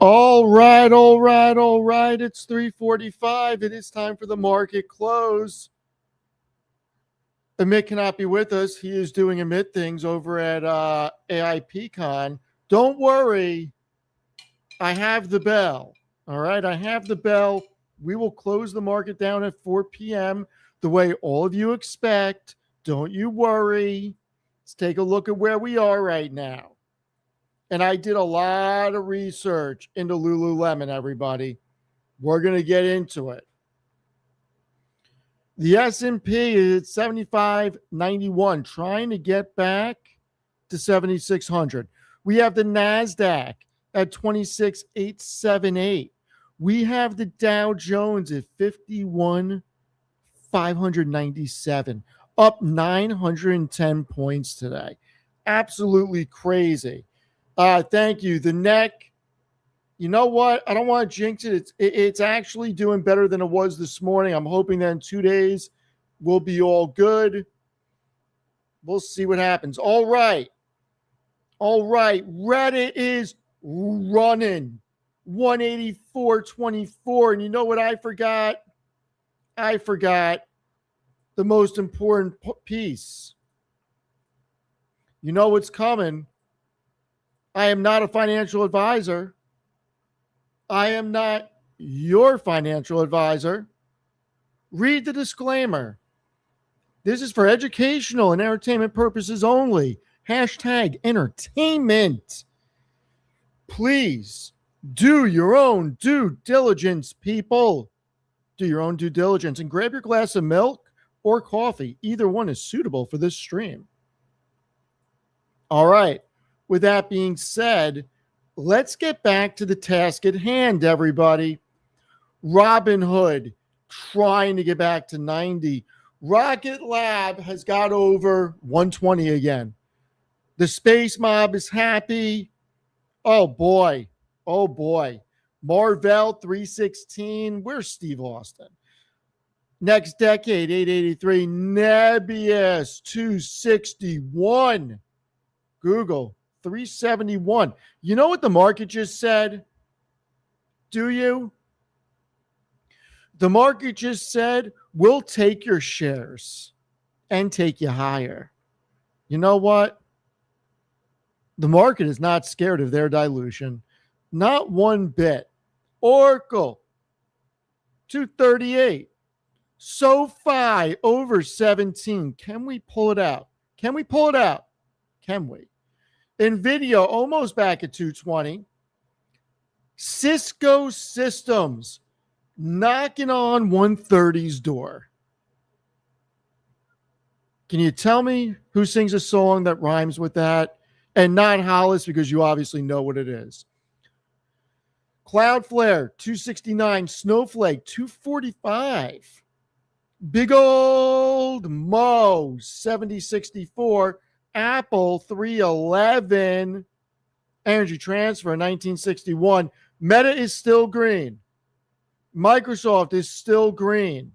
All right, all right, all right. It's 3:45. It is time for the market close. Amit cannot be with us. He is doing Amit things over at AIPCon. Don't worry. I have the bell. All right, I have the bell. We will close the market down at 4 p.m. the way all of you expect. Don't you worry. Let's take a look at where we are right now. And I did a lot of research into Lululemon, everybody. We're going to get into it. The S&P is at 75.91, trying to get back to 7,600. We have the NASDAQ at 26,878. We have the Dow Jones at 51,597, up 910 points today. Absolutely crazy. Thank you. The neck, you know what? I don't want to jinx it. It's actually doing better than it was this morning. I'm hoping that in 2 days we'll be all good. We'll see what happens. All right. Reddit is running 184.24. And you know what I forgot? I forgot the most important piece. You know what's coming. I am not a financial advisor. I am not your financial advisor. Read the disclaimer. This is for educational and entertainment purposes only. Hashtag entertainment. Please do your own due diligence, people. Do your own due diligence and grab your glass of milk or coffee. Either one is suitable for this stream. All right. With that being said, let's get back to the task at hand, everybody. Robinhood trying to get back to 90. Rocket Lab has got over 120 again. The Space Mob is happy. Oh, boy. Marvell 316. Where's Steve Austin? Next Decade 883. Nebius 261. Google 371. You know what the market just said? Do you? The market just said, we'll take your shares and take you higher. You know what? The market is not scared of their dilution. Not one bit. Oracle, 238. SoFi, over 17. Can we pull it out? Can we? NVIDIA almost back at 220. Cisco Systems knocking on 130's door. Can you tell me who sings a song that rhymes with that? And not Hollis, because you obviously know what it is. Cloudflare, 269. Snowflake, 245. Big old Mo, 7064. Apple 311, Energy Transfer 1961. Meta is still green. Microsoft is still green.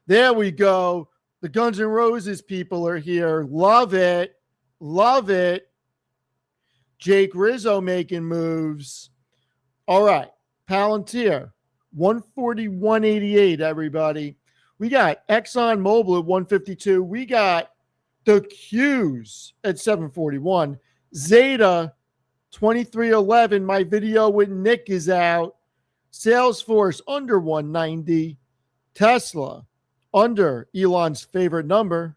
There we go. The Guns N' Roses people are here. Love it. Jake Rizzo making moves. All right. Palantir 141.88, everybody. We got ExxonMobil at 152. We got the Qs at 741. Zeta 2311. My video with Nick is out. Salesforce under 190. Tesla under Elon's favorite number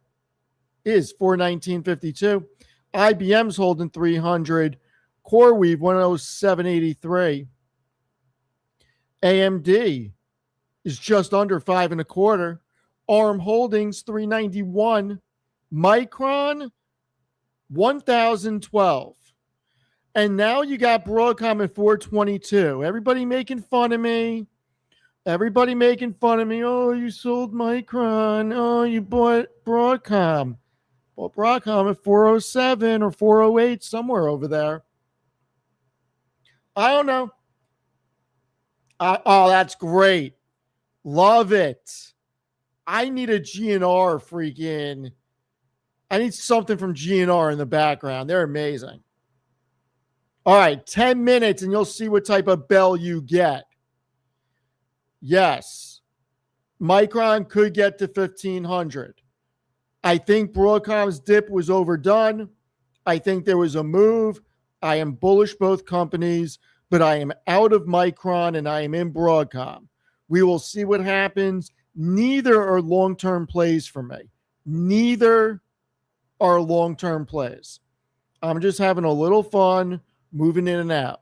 is 419.52. IBM's holding 300. CoreWeave 107.83. AMD is just under 5.25. ARM Holdings 391. Micron, 1,012. And now you got Broadcom at 422. Everybody making fun of me. Oh, you sold Micron. Oh, you bought Broadcom. Bought Broadcom at 407 or 408, somewhere over there. I don't know. Oh, that's great. Love it. I need a GNR freaking... I need something from GNR in the background. They're amazing. All right, 10 minutes and you'll see what type of bell you get. Yes, Micron could get to 1,500. I think Broadcom's dip was overdone. I think there was a move. I am bullish both companies, but I am out of Micron and I am in Broadcom. We will see what happens. Neither are long-term plays for me. Neither are long-term plays. I'm just having a little fun moving in and out.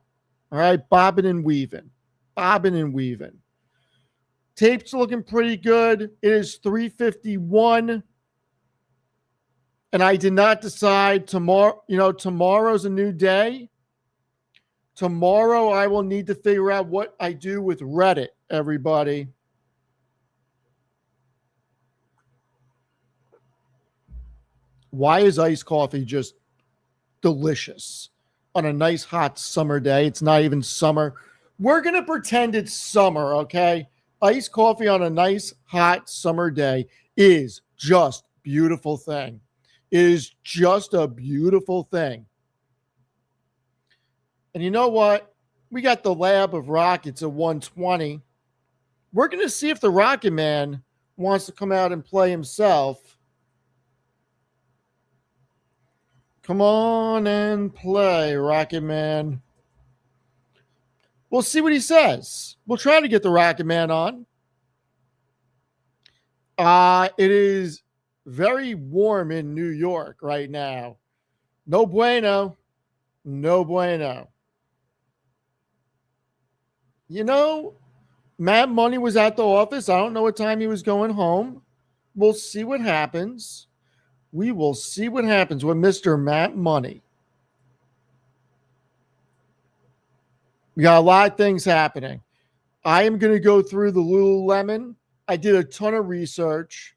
All right, bobbing and weaving. Bobbing and weaving. Tape's looking pretty good. It is 351. And I did not decide tomorrow. Tomorrow's a new day. Tomorrow I will need to figure out what I do with Reddit, everybody. Why is iced coffee just delicious on a nice hot summer day? It's not even summer. We're going to pretend it's summer, okay? Iced coffee on a nice hot summer day is just a beautiful thing. It is just a beautiful thing. And you know what? We got the lab of rockets at 120. We're going to see if the Rocket Man wants to come out and play himself. Come on and play, Rocket Man. We'll see what he says. We'll try to get the Rocket Man on. It is very warm in New York right now. No bueno. No bueno. Matt Money was at the office. I don't know what time he was going home. We'll see what happens. We will see what happens with Mr. Matt Money. We got a lot of things happening. I am going to go through the Lululemon. I did a ton of research.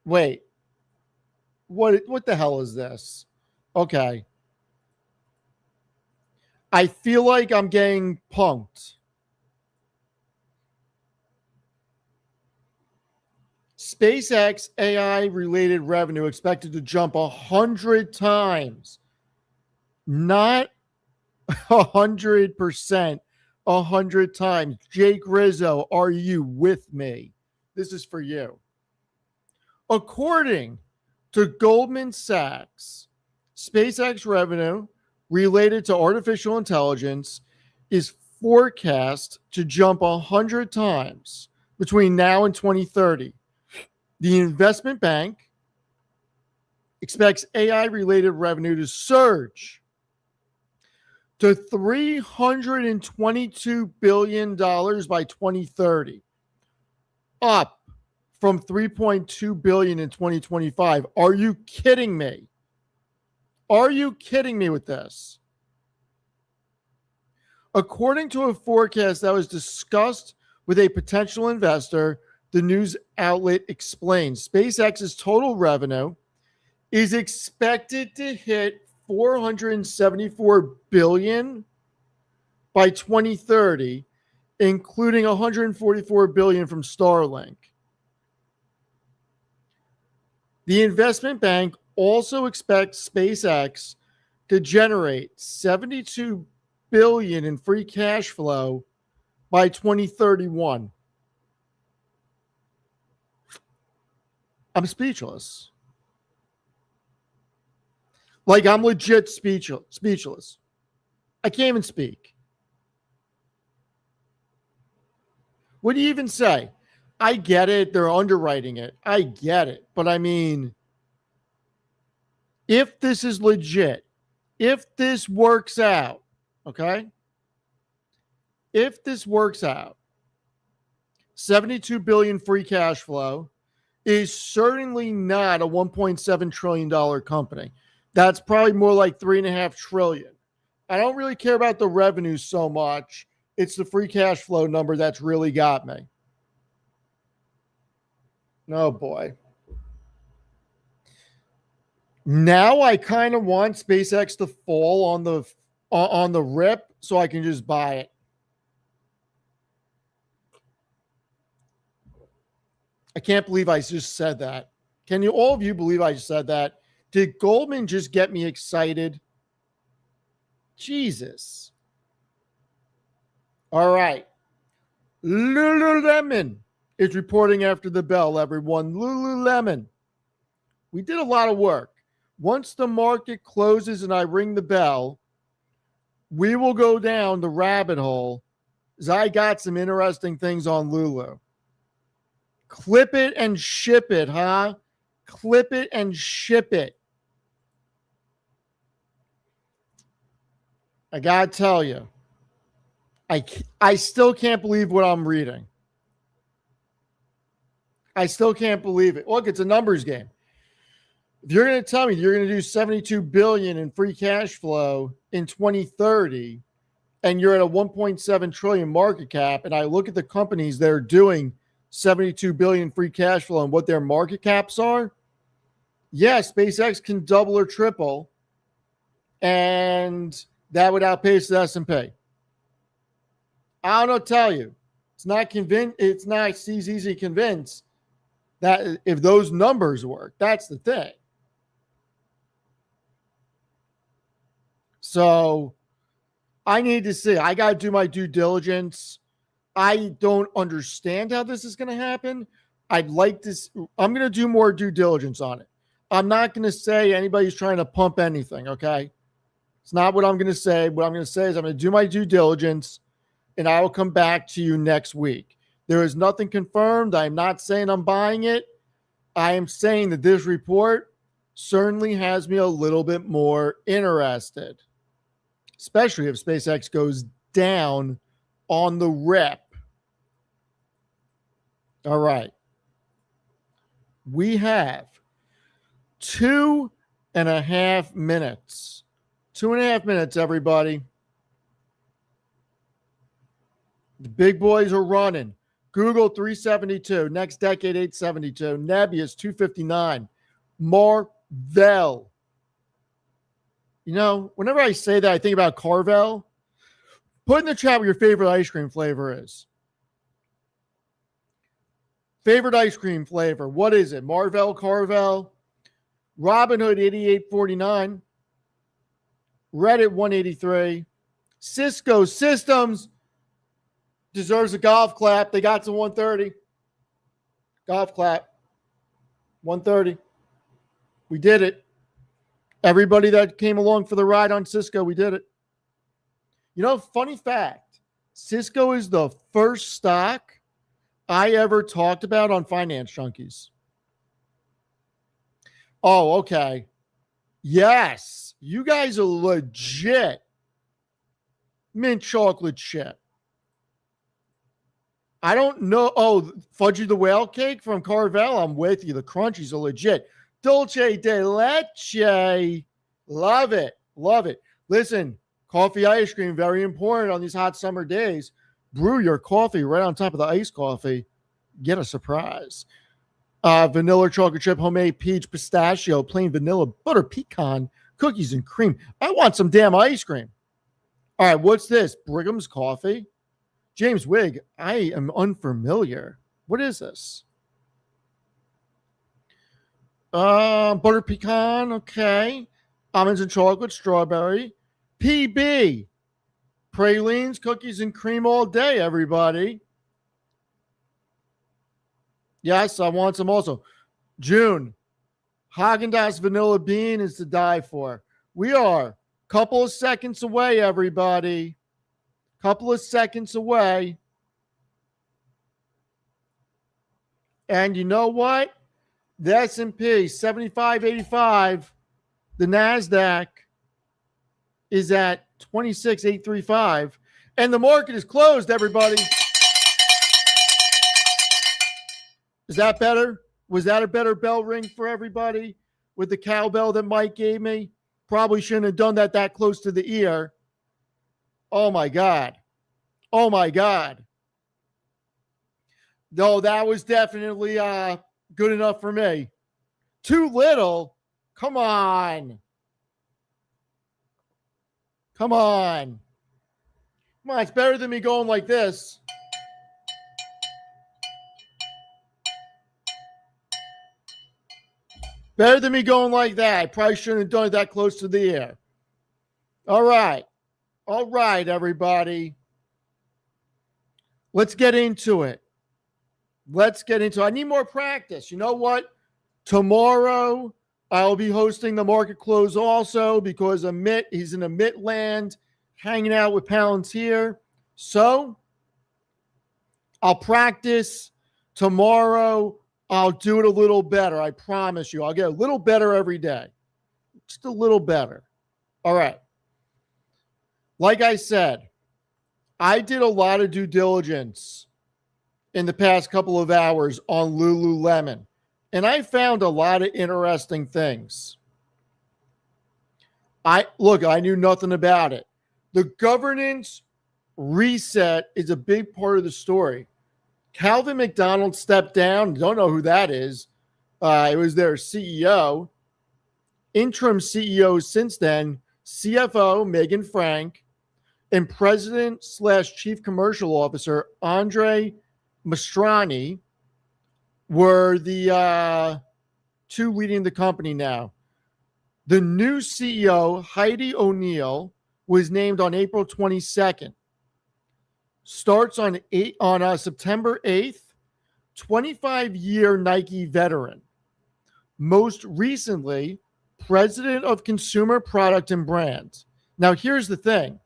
Wait. What the hell is this? Okay. I feel like I'm getting punked. SpaceX AI-related revenue expected to jump 100 times. Not 100%, 100 times. Jake Rizzo, are you with me? This is for you. According to Goldman Sachs, SpaceX revenue related to artificial intelligence is forecast to jump 100 times between now and 2030. The investment bank expects AI-related revenue to surge to $322 billion by 2030, up from $3.2 billion in 2025. Are you kidding me? Are you kidding me with this? According to a forecast that was discussed with a potential investor, the news outlet explains SpaceX's total revenue is expected to hit $474 billion by 2030, including $144 billion from Starlink. The investment bank also expects SpaceX to generate $72 billion in free cash flow by 2031. I'm speechless. Like, I'm legit speechless. I can't even speak. What do you even say? I get it. They're underwriting it. I get it. But I mean, if this is legit, if this works out, okay? If this works out, 72 billion free cash flow is certainly not a $1.7 trillion company. That's probably more like $3.5 trillion. I don't really care about the revenue so much. It's the free cash flow number that's really got me. Oh boy. Now I kind of want SpaceX to fall on the rip so I can just buy it. I can't believe I just said that. Can you, all of you, believe I just said that? Did Goldman just get me excited? Jesus. All right. Lululemon is reporting after the bell, everyone. Lululemon. We did a lot of work. Once the market closes and I ring the bell, we will go down the rabbit hole as I got some interesting things on Lulu. Clip it and ship it, huh? Clip it and ship it. I got to tell you, I still can't believe what I'm reading. I still can't believe it. Look, it's a numbers game. If you're going to tell me you're going to do $72 billion in free cash flow in 2030 and you're at a 1.7 trillion market cap, and I look at the companies that are doing $72 billion free cash flow and what their market caps are, yeah, SpaceX can double or triple, and that would outpace the S&P. I don't know, tell you, it's not easy to convince that if those numbers work. That's the thing. So I need to see. I got to do my due diligence. I don't understand how this is going to happen. I'm going to do more due diligence on it. I'm not going to say anybody's trying to pump anything, okay? It's not what I'm going to say. What I'm going to say is I'm going to do my due diligence, and I will come back to you next week. There is nothing confirmed. I'm not saying I'm buying it. I am saying that this report certainly has me a little bit more interested, especially if SpaceX goes down on the rep. All right. We have 2.5 minutes. 2.5 minutes, everybody. The big boys are running. Google 372, next decade 872, Nebius 259, Marvell. You know, whenever I say that, I think about Carvel. Put in the chat what your favorite ice cream flavor is. Favorite ice cream flavor. What is it? Marvell, Carvel, Robinhood 8849, Reddit 183, Cisco Systems deserves a golf clap. They got to 130. Golf clap. 130. We did it. Everybody that came along for the ride on Cisco, we did it. You know, funny fact, Cisco is the first stock I ever talked about on Finance Junkies. Oh, okay. Yes, you guys are legit mint chocolate chip. I don't know. Oh, Fudgy the Whale Cake from Carvel. I'm with you. The crunchies are legit. Dolce de leche. Love it. Love it. Listen, coffee ice cream, very important on these hot summer days. Brew your coffee right on top of the iced coffee. Get a surprise. Vanilla chocolate chip, homemade peach, pistachio, plain vanilla, butter pecan, cookies and cream. I want some damn ice cream. All right, what's this? Brigham's Coffee? James Wigg, I am unfamiliar. What is this? Butter pecan, okay. Almonds and chocolate, strawberry. PB, pralines, cookies and cream all day, everybody. Yes, I want some also. June, Haagen-Dazs vanilla bean is to die for. We are a couple of seconds away, everybody. Couple of seconds away. And you know what? The S&P 75.85, the NASDAQ is at 26,835, and the market is closed, everybody. Is that better? Was that a better bell ring for everybody with the cowbell that Mike gave me? Probably shouldn't have done that close to the ear. Oh, my God. Oh, my God. No, that was definitely good enough for me. Too little? Come on. Come on. Come on, it's better than me going like this. Better than me going like that. I probably shouldn't have done it that close to the ear. All right. All right, everybody. Let's get into it. I need more practice. You know what? Tomorrow, I'll be hosting the market close also because Amit, he's in Amit land, hanging out with Palantir. So I'll practice tomorrow. I'll do it a little better. I promise you. I'll get a little better every day. Just a little better. All right. Like I said, I did a lot of due diligence in the past couple of hours on Lululemon, and I found a lot of interesting things. I knew nothing about it. The governance reset is a big part of the story. Calvin McDonald stepped down. Don't know who that is. It was their CEO. Interim CEO since then, CFO Megan Frank, and President/Chief Commercial Officer Andre Mastrani were the two leading the company now. The new CEO, Heidi O'Neill, was named on April 22nd. Starts on September 8th, 25-year Nike veteran. Most recently, president of consumer product and brand. Now, here's the thing.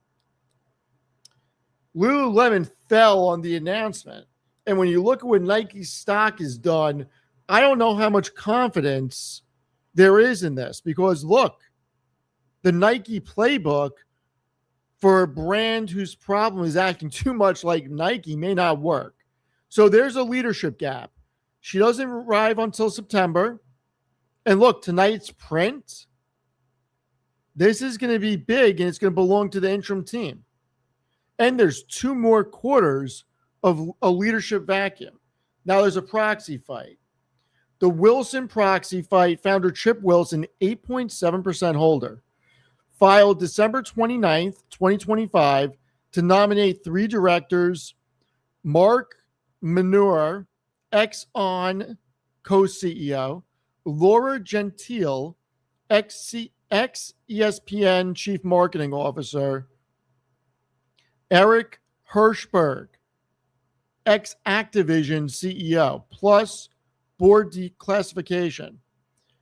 Lululemon fell on the announcement. And when you look at what Nike's stock has done, I don't know how much confidence there is in this. Because look, the Nike playbook for a brand whose problem is acting too much like Nike may not work. So there's a leadership gap. She doesn't arrive until September. And look, tonight's print, this is going to be big and it's going to belong to the interim team. And there's 2 more quarters of a leadership vacuum. Now there's a proxy fight. The Wilson proxy fight, founder Chip Wilson, 8.7% holder, filed December 29th, 2025 to nominate 3 directors, Mark Manure, ex-On co-CEO, Laura Gentile, ex-ESPN chief marketing officer, Eric Hirschberg, ex-Activision CEO, plus board declassification.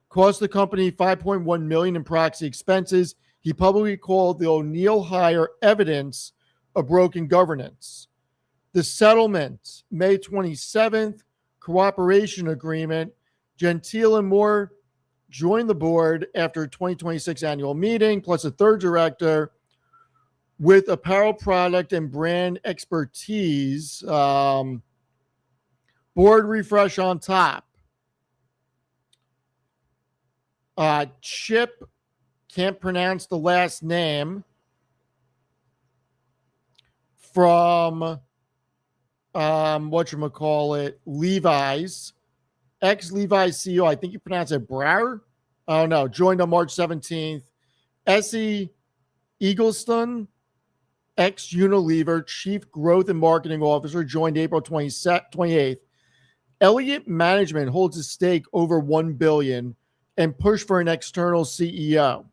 Cost the company $5.1 million in proxy expenses. He publicly called the O'Neill hire evidence of broken governance. The settlement, May 27th, cooperation agreement. Gentile and Moore joined the board after 2026 annual meeting, plus a 3rd director with apparel product and brand expertise. Board refresh on top. Chip, can't pronounce the last name, from Levi's, ex-Levi's CEO, I think you pronounce it Brower. Oh no, joined on March 17th. Essie Eagleston, ex-Unilever chief growth and marketing officer, joined April 28th. Elliott Management holds a stake over $1 billion and pushed for an external CEO.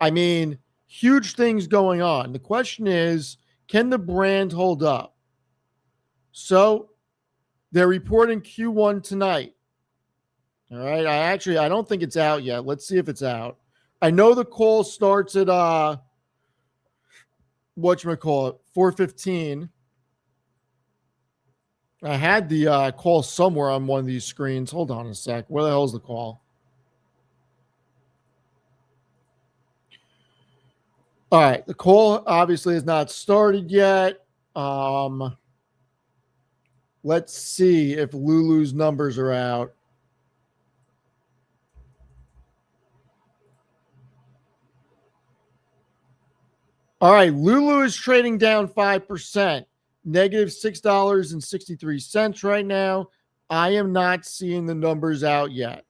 I mean, huge things going on. The question is, can the brand hold up? So they're reporting Q1 tonight. All right. I don't think it's out yet. Let's see if it's out. I know the call starts at 4:15. I had the call somewhere on one of these screens. Hold on a sec. Where the hell is the call? All right. The call obviously has not started yet. Let's see if Lulu's numbers are out. All right. Lulu is trading down 5%, negative $6.63 right now. I am not seeing the numbers out yet.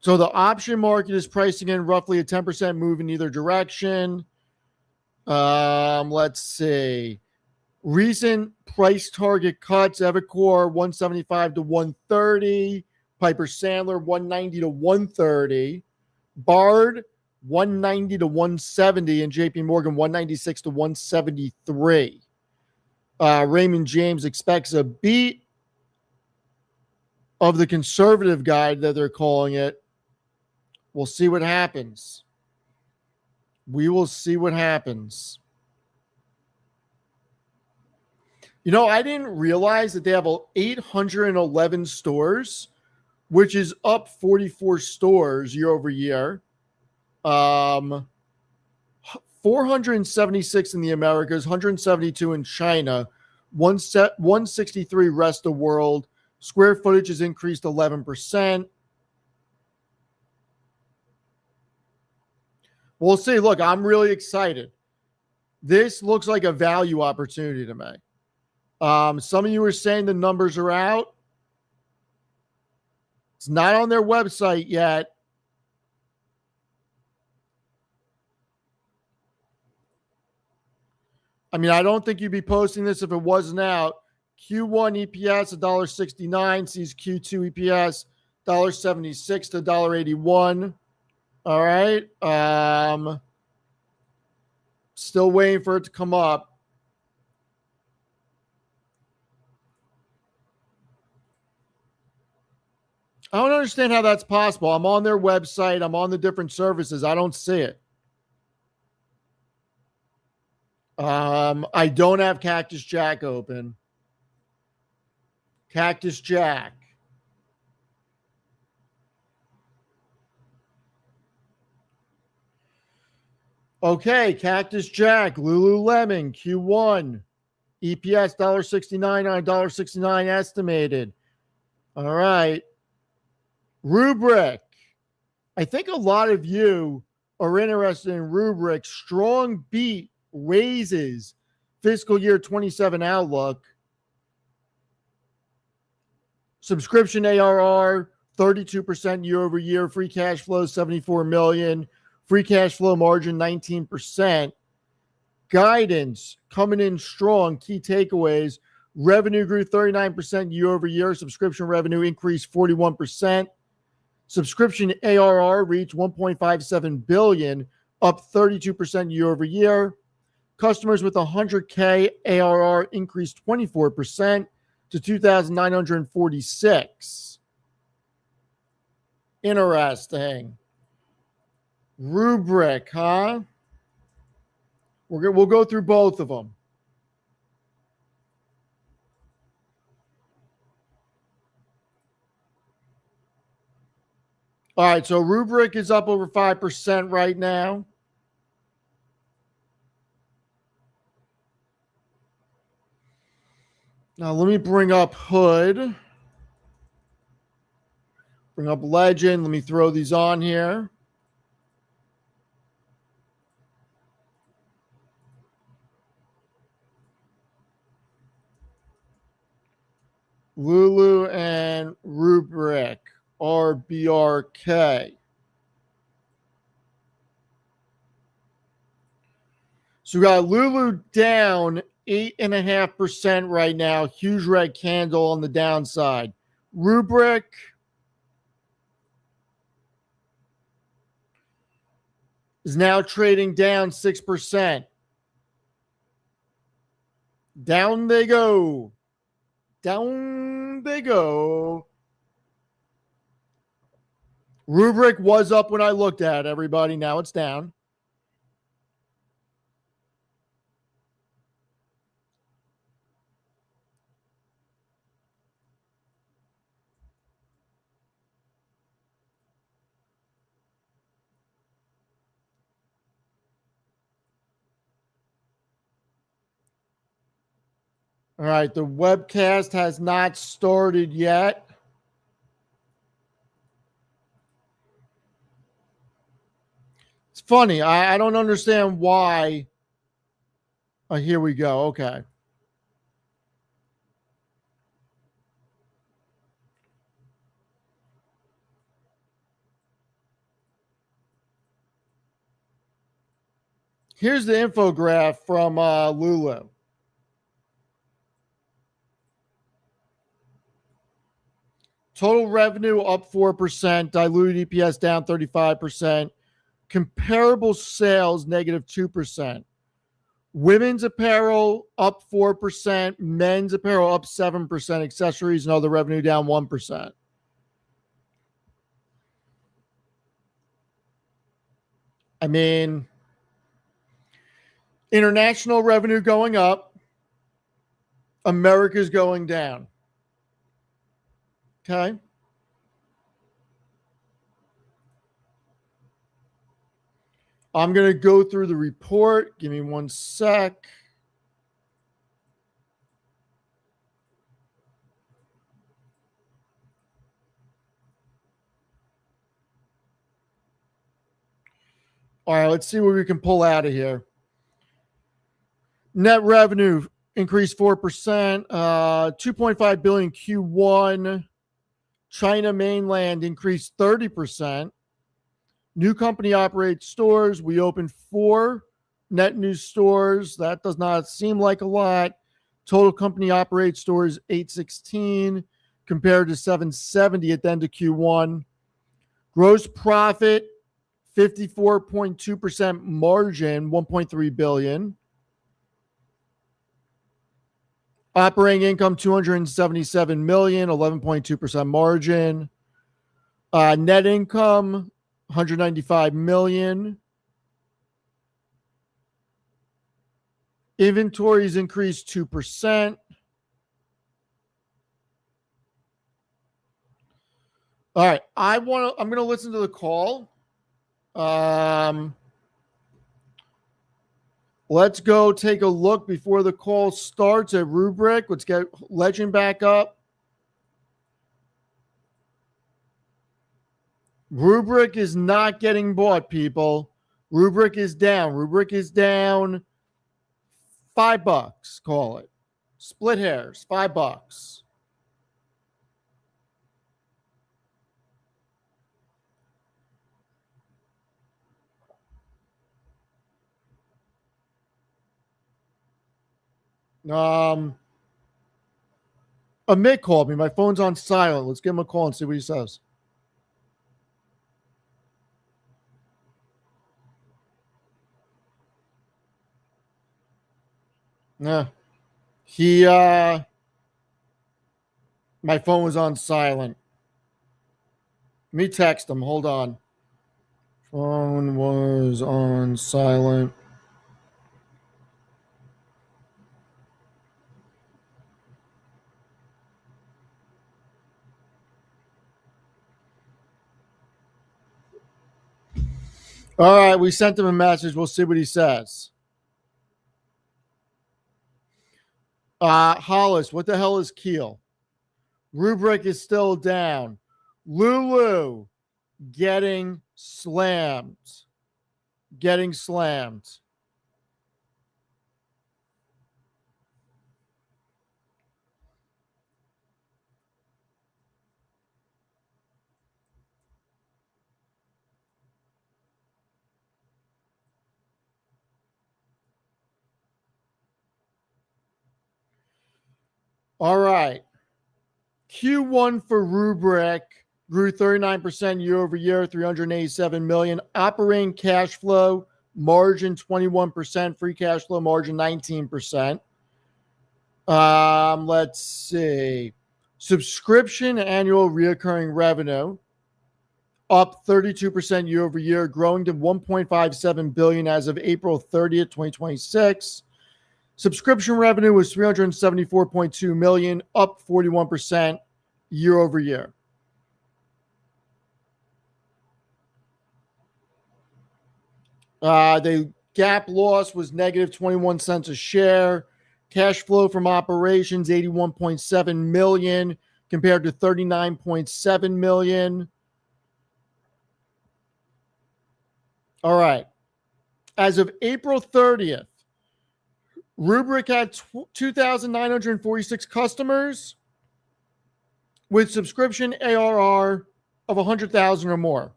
So the option market is pricing in roughly a 10% move in either direction. Let's see. Recent price target cuts, Evercore 175 to 130. Piper Sandler 190 to 130. Bard 190 to 170, and JP Morgan 196 to 173. Raymond James expects a beat of the conservative guide that they're calling it. We'll see what happens. We will see what happens. You know, I didn't realize that they have 811 stores, which is up 44 stores year over year. 476 in the Americas, 172 in China, 163 rest of the world. Square footage has increased 11%. We'll see. Look, I'm really excited. This looks like a value opportunity to me. Some of you are saying the numbers are out. It's not on their website yet. I mean, I don't think you'd be posting this if it wasn't out. Q1 EPS $1.69 sees Q2 EPS $1.76 to $1.81. All right. Still waiting for it to come up. I don't understand how that's possible. I'm on their website. I'm on the different services. I don't see it. I don't have Cactus Jack open. Cactus Jack. Okay, Cactus Jack, Lululemon, Q1, EPS $1.69 on $1.69 estimated. All right. Rubric. I think a lot of you are interested in Rubric. Strong beat raises fiscal year 27 outlook. Subscription ARR 32% year over year. Free cash flow $74 million. Free cash flow margin 19%. Guidance coming in strong. Key takeaways. Revenue grew 39% year over year. Subscription revenue increased 41%. Subscription ARR reached $1.57 billion, up 32% year over year. Customers with 100K ARR increased 24% to 2,946. Interesting. Rubric, huh? We'll go through both of them. All right, so Rubric is up over 5% right now. Now let me bring up Hood. Bring up Legend. Let me throw these on here. Lulu and Rubric, RBRK. So we got Lulu down 8.5% right now. Huge red candle on the downside. Rubric is now trading down 6%. Down they go. Down they go. Rubric was up when I looked at it, everybody. Now it's down. All right, the webcast has not started yet. It's funny. I don't understand why. Oh, here we go. Okay. Here's the infograph from Lulu. Total revenue up 4%, diluted EPS down 35%, comparable sales negative 2%. Women's apparel up 4%, men's apparel up 7%, accessories and other revenue down 1%. I mean, international revenue going up, America's going down. Okay. I'm going to go through the report. Give me one sec. All right, let's see what we can pull out of here. Net revenue increased 4%, 2.5 billion Q1. China mainland increased 30%. New company operated stores. We opened 4 net new stores. That does not seem like a lot. Total company operated stores 816 compared to 770 at the end of Q1. Gross profit 54.2% margin, 1.3 billion. Operating income 277 million, 11.2% margin. Net income 195 million. Inventories increased 2%. All right, I'm going to listen to the call. Let's go take a look before the call starts at Rubrik. Let's get Legend back up. Rubrik is not getting bought, people. Rubrik is down. Rubrik is down $5, call it. Split hairs, $5. Amit called me. My phone's on silent. Let's give him a call and see what he says. Yeah. My phone was on silent. Let me text him. Hold on. Phone was on silent. All right, we sent him a message. We'll see what he says. Hollis, what the hell is Keel? Rubrik is still down. LULU getting slammed. Getting slammed. All right. Q1 for Rubrik grew 39% year over year, 387 million. Operating cash flow margin 21%, free cash flow margin 19%. Let's see. Subscription annual recurring revenue up 32% year over year, growing to 1.57 billion as of April 30th, 2026. Subscription revenue was 374.2 million, up 41% year over year. The GAAP loss was negative 21 cents a share. Cash flow from operations 81.7 million compared to 39.7 million. All right. As of April 30th, Rubrik had 2,946 customers with subscription ARR of 100,000 or more,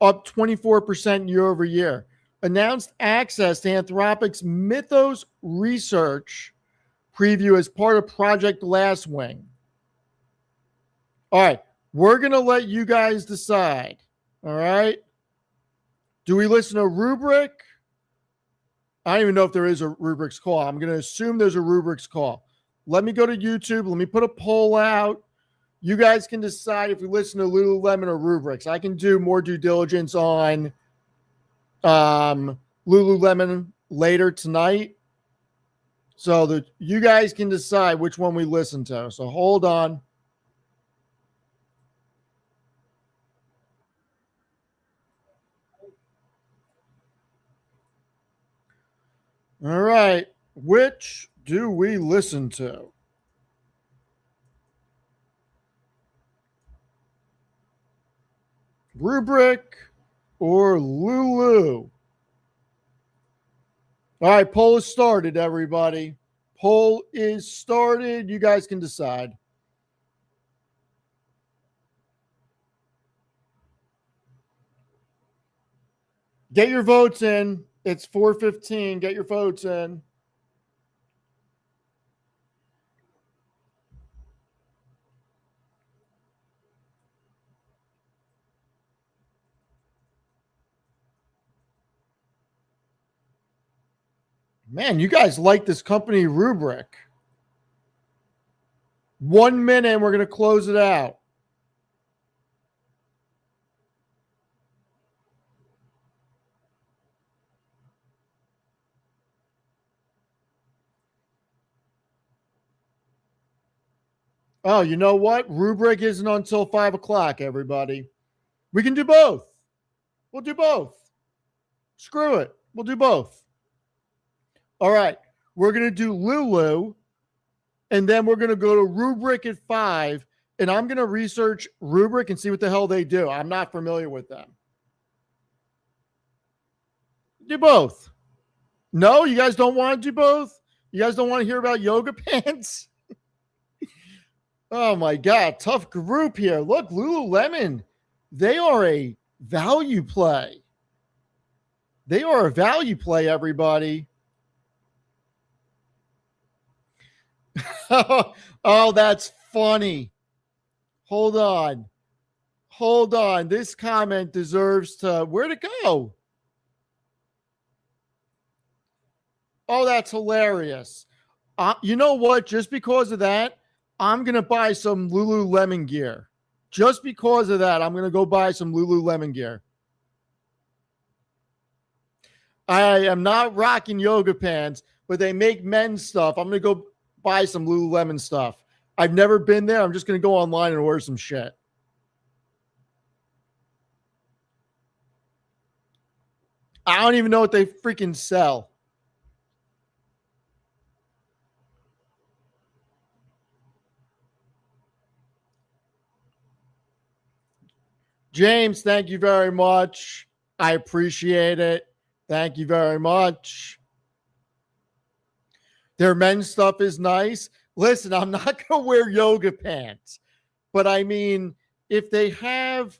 up 24% year over year. Announced access to Anthropic's Mythos research preview as part of Project Glasswing. All right. We're going to let you guys decide. All right. Do we listen to Rubric? I don't even know if there is a Rubric's call. I'm going to assume there's a Rubric's call. Let me go to YouTube. Let me put a poll out. You guys can decide if we listen to Lululemon or Rubrics. I can do more due diligence on Lululemon later tonight. So that you guys can decide which one we listen to. So hold on. All right. Which do we listen to? Rubric or Lulu? All right, poll is started, everybody. Poll is started. You guys can decide. Get your votes in. It's 4:15. Get your votes in. Man, you guys like this company, Rubric. 1 minute and we're going to close it out. Oh, you know what? Rubric isn't until 5 o'clock, everybody. We can do both. We'll do both. Screw it. We'll do both. All right. We're going to do Lulu, and then we're going to go to Rubric at 5, and I'm going to research Rubric and see what the hell they do. I'm not familiar with them. Do both. No, you guys don't want to do both? You guys don't want to hear about yoga pants? Oh, my God. Tough group here. Look, Lululemon, they are a value play. They are a value play, everybody. Oh, that's funny. Hold on. Hold on. This comment deserves to... Where'd it go? Oh, that's hilarious. You know what? Just because of that, I'm going to buy some Lululemon gear. Just because of that, I'm going to go buy some Lululemon gear. I am not rocking yoga pants, but they make men's stuff. I'm going to go buy some Lululemon stuff. I've never been there. I'm just going to go online and order some shit. I don't even know what they freaking sell. James, thank you very much. I appreciate it. Thank you very much. Their men's stuff is nice. Listen, I'm not going to wear yoga pants, but I mean, if they have,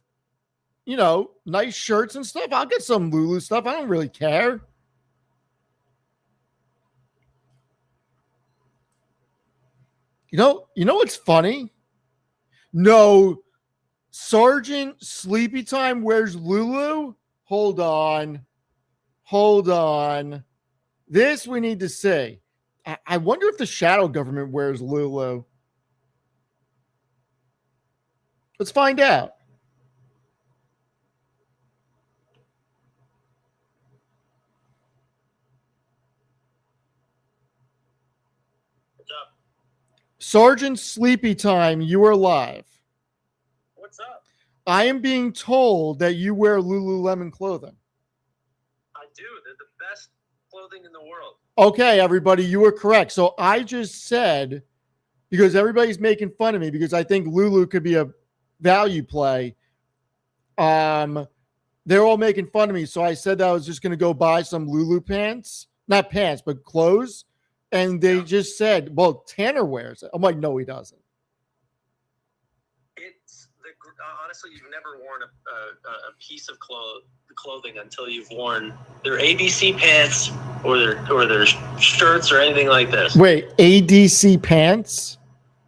you know, nice shirts and stuff, I'll get some Lulu stuff. I don't really care. You know what's funny? No, Sergeant Sleepy Time wears Lulu. Hold on. This we need to see. I wonder if the shadow government wears Lulu. Let's find out. What's up? Sergeant Sleepy Time, you are live. What's up? I am being told that you wear Lululemon clothing. I do. They're the best clothing in the world. Okay, everybody, you were correct. So I just said, because everybody's making fun of me because I think Lulu could be a value play. They're all making fun of me. So I said that I was just going to go buy some Lulu pants, not pants, but clothes. And they just said, well, Tanner wears it. I'm like, no, he doesn't. Honestly, you've never worn a piece of clothing until you've worn their ABC pants or their shirts or anything like this. Wait, ADC pants?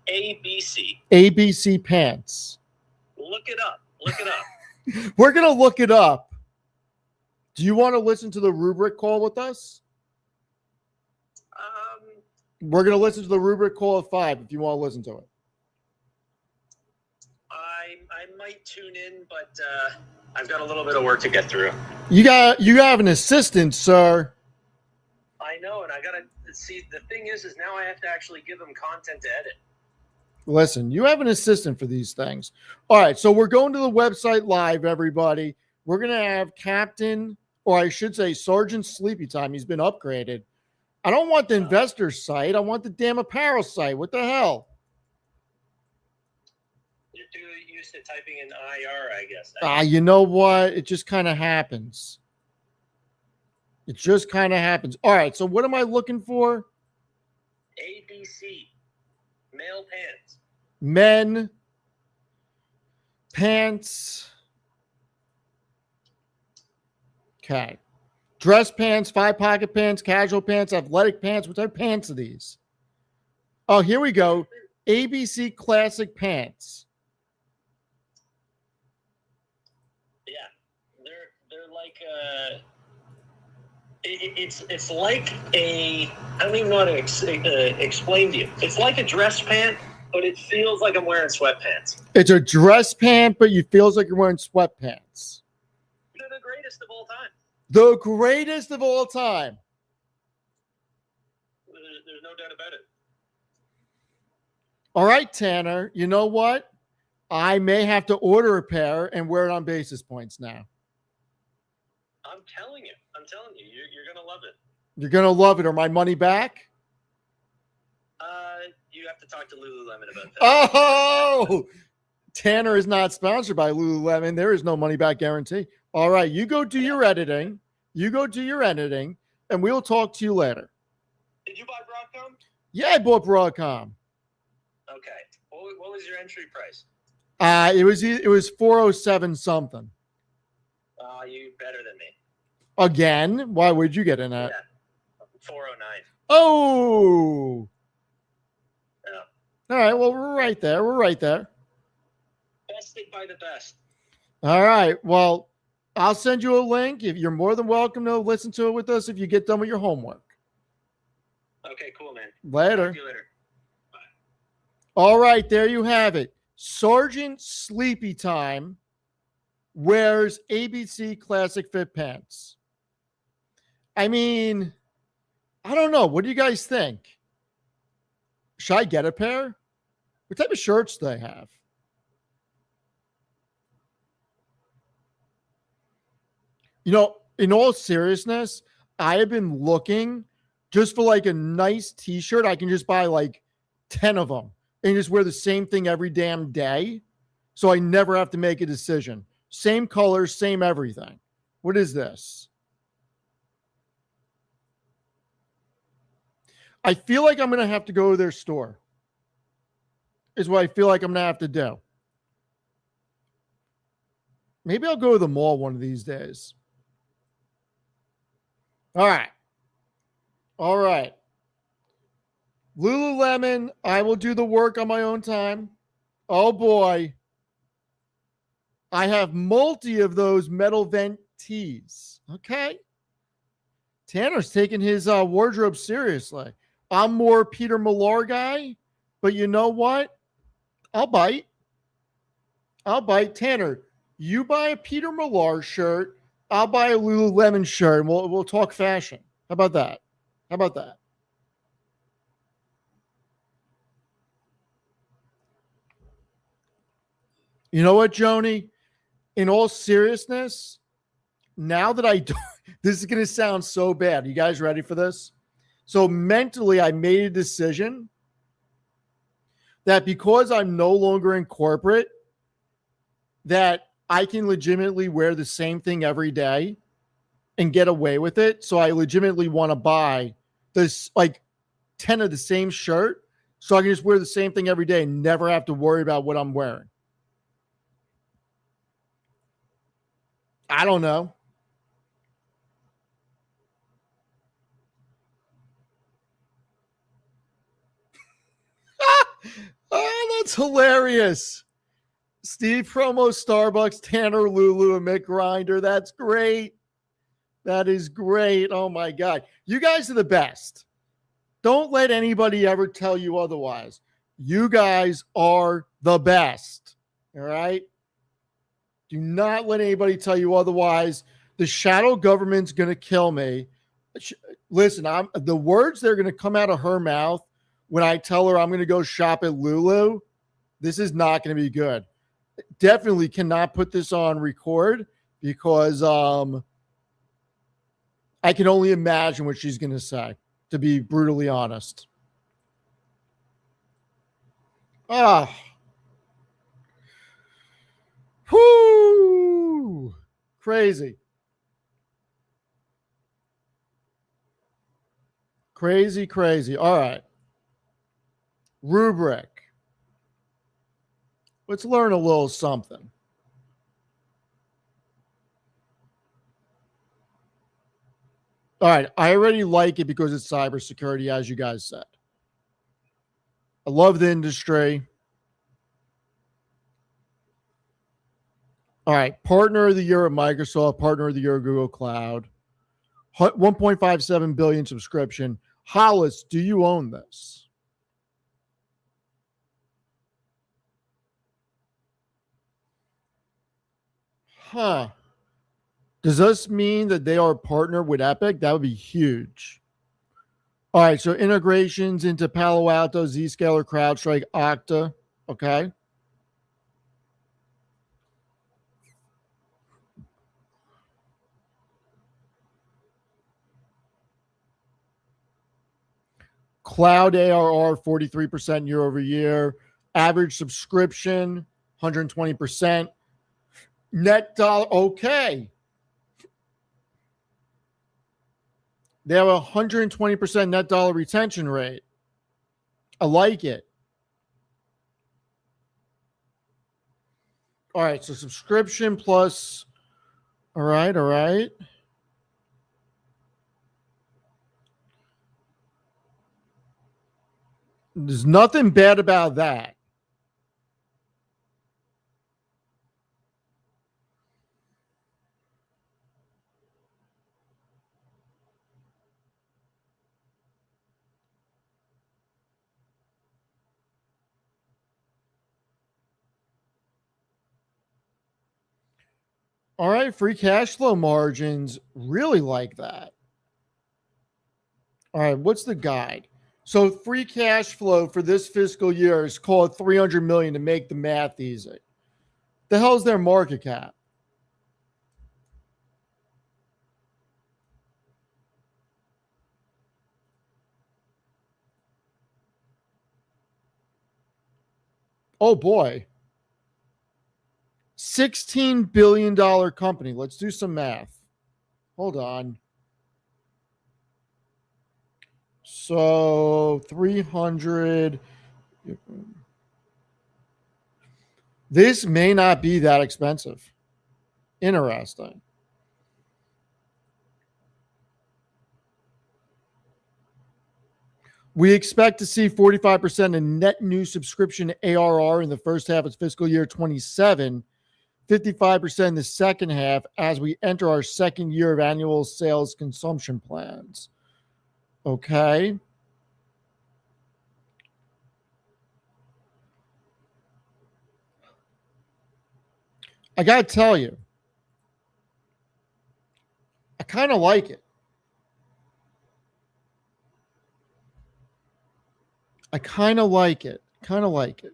ABC. ABC pants. Look it up. Look it up. We're going to look it up. Do you want to listen to the rubric call with us? We're going to listen to the rubric call at 5 if you want to listen to it. I might tune in, but I've got a little bit of work to get through. You have an assistant, sir. I know, and I got to see. The thing is now I have to actually give them content to edit. Listen, you have an assistant for these things. All right, so we're going to the website live, everybody. We're going to have Captain, or I should say Sergeant Sleepy Time. He's been upgraded. I don't want the investor site. I want the damn apparel site. What the hell? You're too used to typing in IR, I guess. You know what? It just kind of happens. It just kind of happens. All right, so what am I looking for? ABC. Male pants. Men. Pants. Okay. Dress pants, 5-pocket pants, casual pants, athletic pants. What type of pants are these? Oh, here we go. ABC classic pants. Yeah, they're like it's like a, I don't even know how to explain to you. It's like a dress pant, but it feels like I'm wearing sweatpants. It's a dress pant, but it feels like you're wearing sweatpants. They're the greatest of all time. The greatest of all time. There's no doubt about it. All right, Tanner. You know what? I may have to order a pair and wear it on basis points now. I'm telling you. You're going to love it. You're going to love it. Or my money back? You have to talk to Lululemon about that. Oh! Tanner is not sponsored by Lululemon. There is no money back guarantee. All right, you go do your editing. And we'll talk to you later. Did you buy Broadcom? Yeah, I bought Broadcom. Okay. What was your entry price? It was 407 something. You better than me. Again? Why would you get in that? Yeah. 409. Oh. Yeah. All right. Well, we're right there. Bested by the best. All right. Well, I'll send you a link. If you're more than welcome to listen to it with us if you get done with your homework. Okay, cool, man. Later. Talk to you later. Bye. All right, there you have it. Sergeant Sleepy Time wears ABC Classic Fit pants. I mean, I don't know. What do you guys think? Should I get a pair? What type of shirts do they have? You know, in all seriousness, I have been looking just for like a nice t-shirt. I can just buy like 10 of them and just wear the same thing every damn day. So I never have to make a decision. Same colors, same everything. What is this? I feel like I'm going to have to go to their store. Is what I feel like I'm going to have to do. Maybe I'll go to the mall one of these days. All right. Lululemon, I will do the work on my own time. Oh boy. I have multi of those metal vent tees. Okay. Tanner's taking his wardrobe seriously. I'm more Peter Millar guy, but you know what? I'll bite. Tanner, you buy a Peter Millar shirt. I'll buy a Lululemon shirt and we'll talk fashion. How about that? You know what, Joni? In all seriousness, now that I don't, this is going to sound so bad. You guys ready for this? So mentally, I made a decision that because I'm no longer in corporate, that I can legitimately wear the same thing every day and get away with it. So I legitimately want to buy this like 10 of the same shirt so I can just wear the same thing every day and never have to worry about what I'm wearing. I don't know. Oh, that's hilarious. Steve promo Starbucks, Tanner Lulu, and Mick Grinder. That's great. That is great. Oh my God. You guys are the best. Don't let anybody ever tell you otherwise. You guys are the best. All right. Do not let anybody tell you otherwise. The shadow government's going to kill me. Listen, the words that are going to come out of her mouth when I tell her I'm going to go shop at Lulu, this is not going to be good. Definitely cannot put this on record because I can only imagine what she's going to say, to be brutally honest. Whoo! Crazy. Crazy, crazy. All right. Rubric. Let's learn a little something. All right. I already like it because it's cybersecurity, as you guys said. I love the industry. All right. Partner of the year at Microsoft, partner of the year at Google Cloud. 1.57 billion subscription. Hollis, do you own this? Huh. Does this mean that they are a partner with Epic? That would be huge. All right, so integrations into Palo Alto, Zscaler, CrowdStrike, Okta. Okay. Cloud ARR 43% year over year. Average subscription 120%. Net dollar. Okay. They have a 120% net dollar retention rate. I like it. All right, so subscription plus. All right, all right. There's nothing bad about that. All right, free cash flow margins, really like that. All right, what's the guide? So free cash flow for this fiscal year is called 300 million to make the math easy. The hell's their market cap? Oh boy. $16 billion company. Let's do some math. Hold on. So 300. This may not be that expensive. Interesting. We expect to see 45% in net new subscription ARR in the first half of fiscal year 27, 55% in the second half as we enter our second year of annual sales consumption plans. Okay. I got to tell you, I kind of like it. I kind of like it. Kind of like it.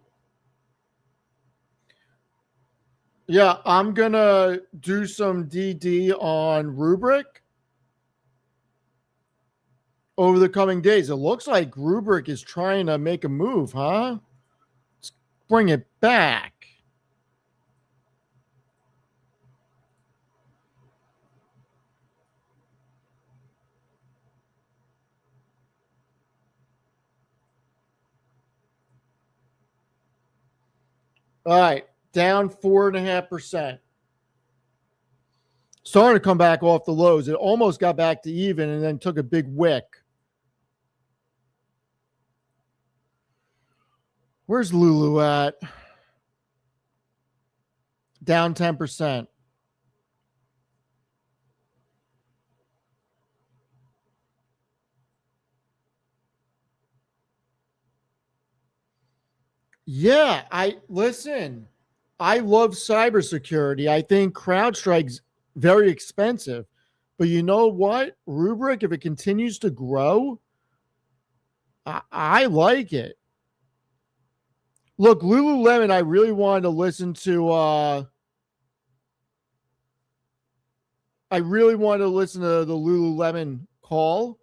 Yeah, I'm going to do some DD on Rubric over the coming days. It looks like Rubric is trying to make a move, huh? Let's bring it back. All right, down 4.5%. Starting to come back off the lows. It almost got back to even and then took a big wick. Where's Lulu at? Down 10%. Yeah, I love cybersecurity. I think CrowdStrike's very expensive. But you know what? Rubrik, if it continues to grow, I like it. Look, Lululemon, I really wanted to listen to the Lululemon call.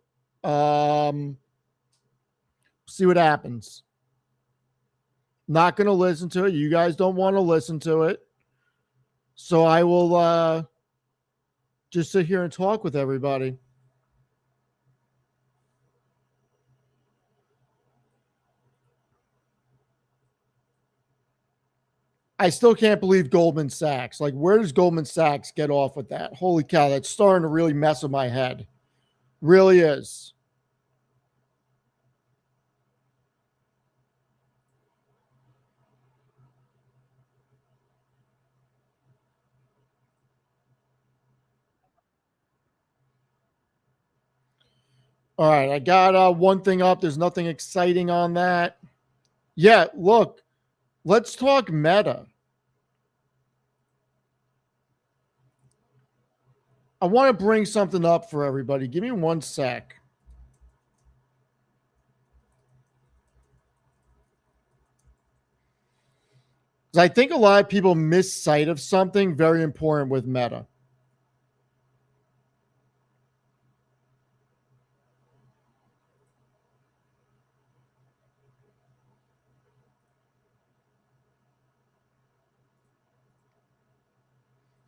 See what happens. Not going to listen to it. You guys don't want to listen to it. So I will just sit here and talk with everybody. I still can't believe Goldman Sachs. Like, where does Goldman Sachs get off with that? Holy cow, that's starting to really mess with my head. Really is. All right, I got one thing up. There's nothing exciting on that. Yeah, look, let's talk Meta. I want to bring something up for everybody. Give me one sec. I think a lot of people miss sight of something very important with Meta.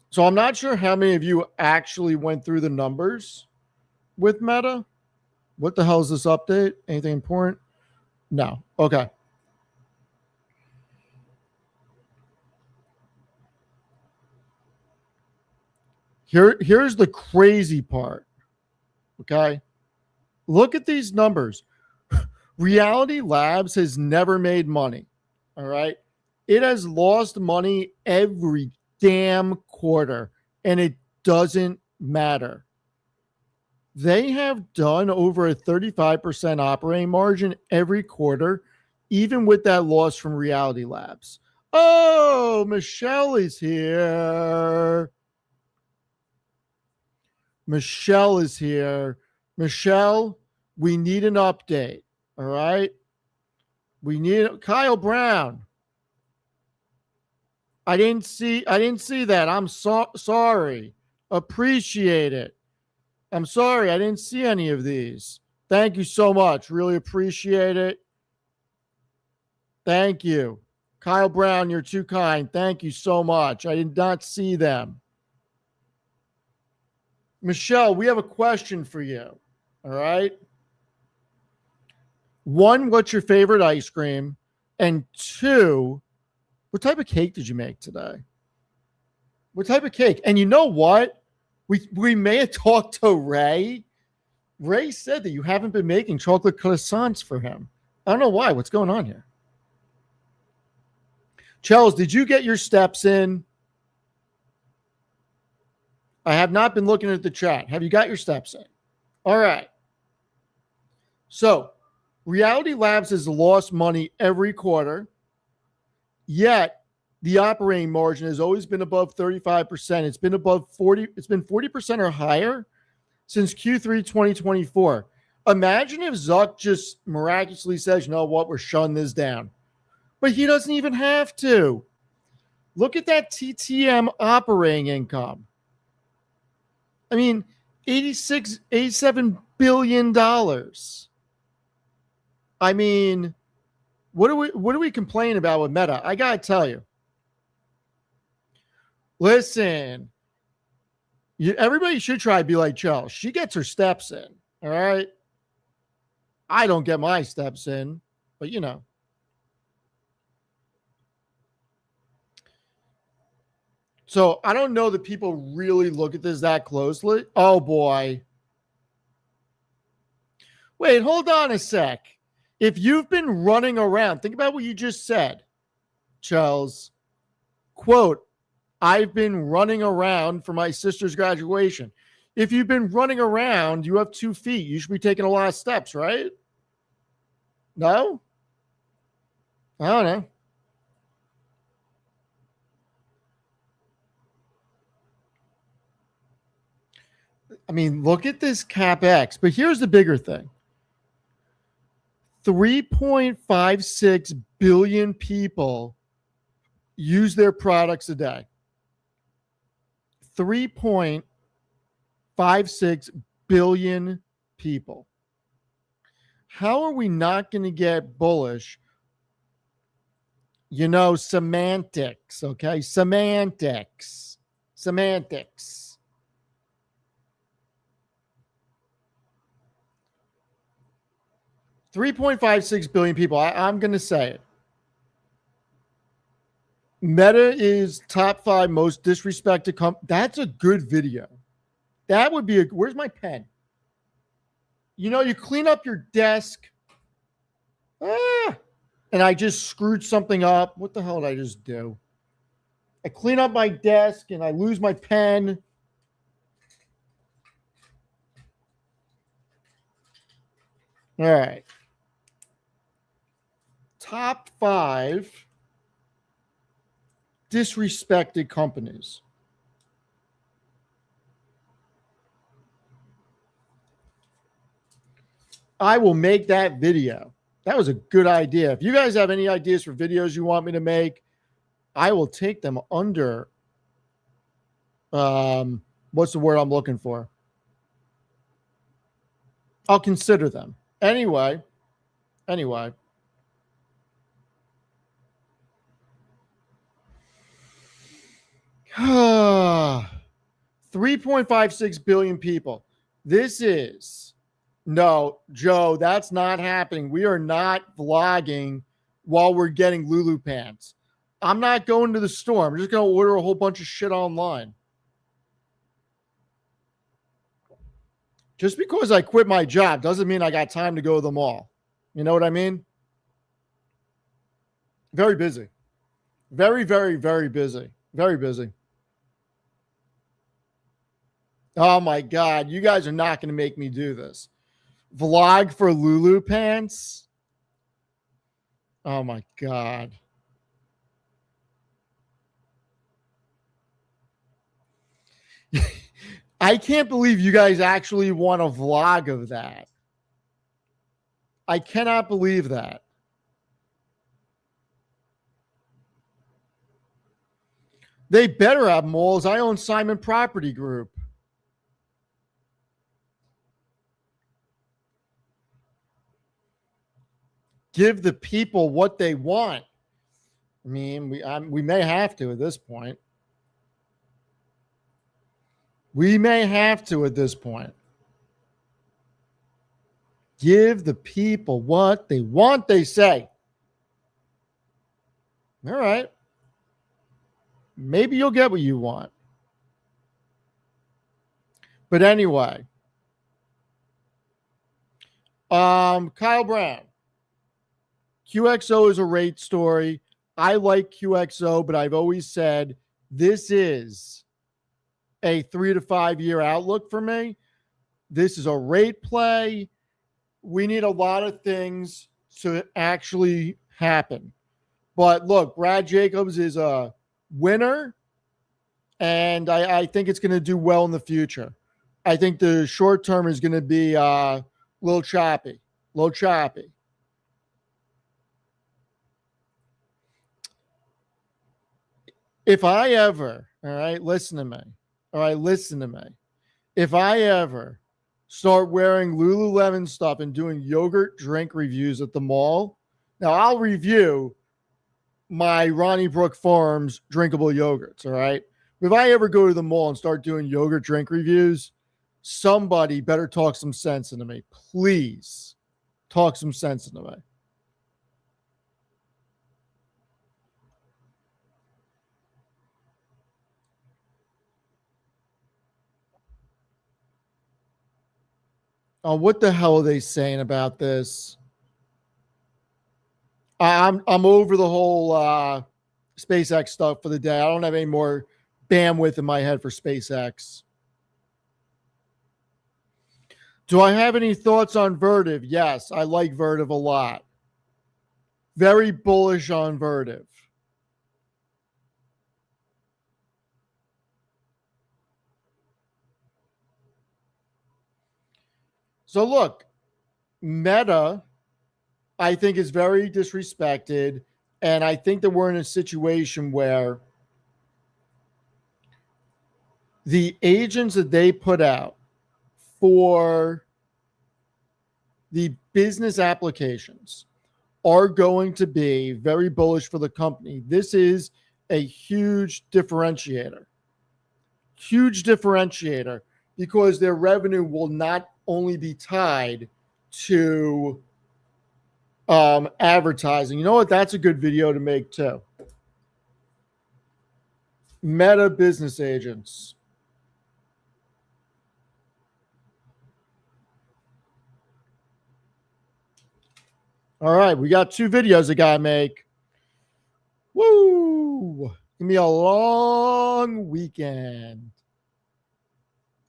So I'm not sure how many of you actually went through the numbers with Meta. What the hell is this update? Anything important? No. Okay. Here's the crazy part. Okay. Look at these numbers. Reality Labs has never made money. All right. It has lost money every damn quarter, and it doesn't matter. They have done over a 35% operating margin every quarter, even with that loss from Reality Labs. Oh, Michelle is here. Michelle is here. Michelle, we need an update. All right. We need Kyle Brown. I didn't see that. I'm sorry. Appreciate it. I'm sorry. I didn't see any of these. Thank you so much. Really appreciate it. Thank you. Kyle Brown, you're too kind. Thank you so much. I did not see them. Michelle, we have a question for you. All right. One, what's your favorite ice cream? And two, what type of cake did you make today? What type of cake? And you know what? We may have talked to Ray. Ray said that you haven't been making chocolate croissants for him. I don't know why. What's going on here? Charles, did you get your steps in? I have not been looking at the chat. Have you got your steps in? All right. So, Reality Labs has lost money every quarter, yet the operating margin has always been above 35%. It's been above 40. It's been 40% or higher since Q3 2024. Imagine if Zuck just miraculously says, you know what, we're shutting this down. But he doesn't even have to. Look at that TTM operating income. I mean, $87 billion. I mean, what do we complain about with Meta? I gotta tell you. Listen, everybody should try to be like Chell. She gets her steps in. All right. I don't get my steps in, but you know. So I don't know that people really look at this that closely. Oh boy. Wait, hold on a sec. If you've been running around, think about what you just said, Charles. Quote, I've been running around for my sister's graduation. If you've been running around, you have 2 feet. You should be taking a lot of steps, right? No? I don't know. I mean, look at this CapEx. But here's the bigger thing. 3.56 billion people use their products a day. 3.56 billion people. How are we not going to get bullish? You know, semantics, okay? Semantics. 3.56 billion people. I'm going to say it. Meta is top 5 most disrespected company. That's a good video. That would be where's my pen? You know, you clean up your desk. And I just screwed something up. What the hell did I just do? I clean up my desk and I lose my pen. All right. Top 5 disrespected companies. I will make that video. That was a good idea. If you guys have any ideas for videos you want me to make, I will take them under what's the word I'm looking for? I'll consider them. Anyway. 3.56 billion people. This is no, Joe, that's not happening. We are not vlogging while we're getting Lulu pants. I'm not going to the store. I'm just going to order a whole bunch of shit online. Just because I quit my job doesn't mean I got time to go to the mall. You know what I mean? Very busy. Very, very, very busy. Very busy. Oh my God. You guys are not going to make me do this. Vlog for Lulu pants. Oh my God. I can't believe you guys actually want a vlog of that. I cannot believe that. They better have malls. I own Simon Property Group. Give the people what they want. I mean, we may have to at this point. We may have to at this point. Give the people what they want, they say. All right. Maybe you'll get what you want. But anyway. Kyle Brown. QXO is a rate story. I like QXO, but I've always said this is a 3 to 5 year outlook for me. This is a rate play. We need a lot of things to actually happen. But look, Brad Jacobs is a winner, and I think it's going to do well in the future. I think the short term is going to be a little choppy. If I ever, listen to me. If I ever start wearing Lululemon stuff and doing yogurt drink reviews at the mall, now I'll review my Ronnie Brook Farms drinkable yogurts, all right? If I ever go to the mall and start doing yogurt drink reviews, somebody better talk some sense into me. Please talk some sense into me. Oh, what the hell are they saying about this? I'm over the whole SpaceX stuff for the day. I don't have any more bandwidth in my head for SpaceX. Do I have any thoughts on Vertiv? Yes, I like Vertiv a lot. Very bullish on Vertiv. So look, Meta, I think, is very disrespected. And I think that we're in a situation where the agents that they put out for the business applications are going to be very bullish for the company. This is a huge differentiator. Huge differentiator because their revenue will not only be tied to advertising. You know what? That's a good video to make too. Meta business agents. All right, we got 2 videos I gotta make. Woo! Gonna be a long weekend.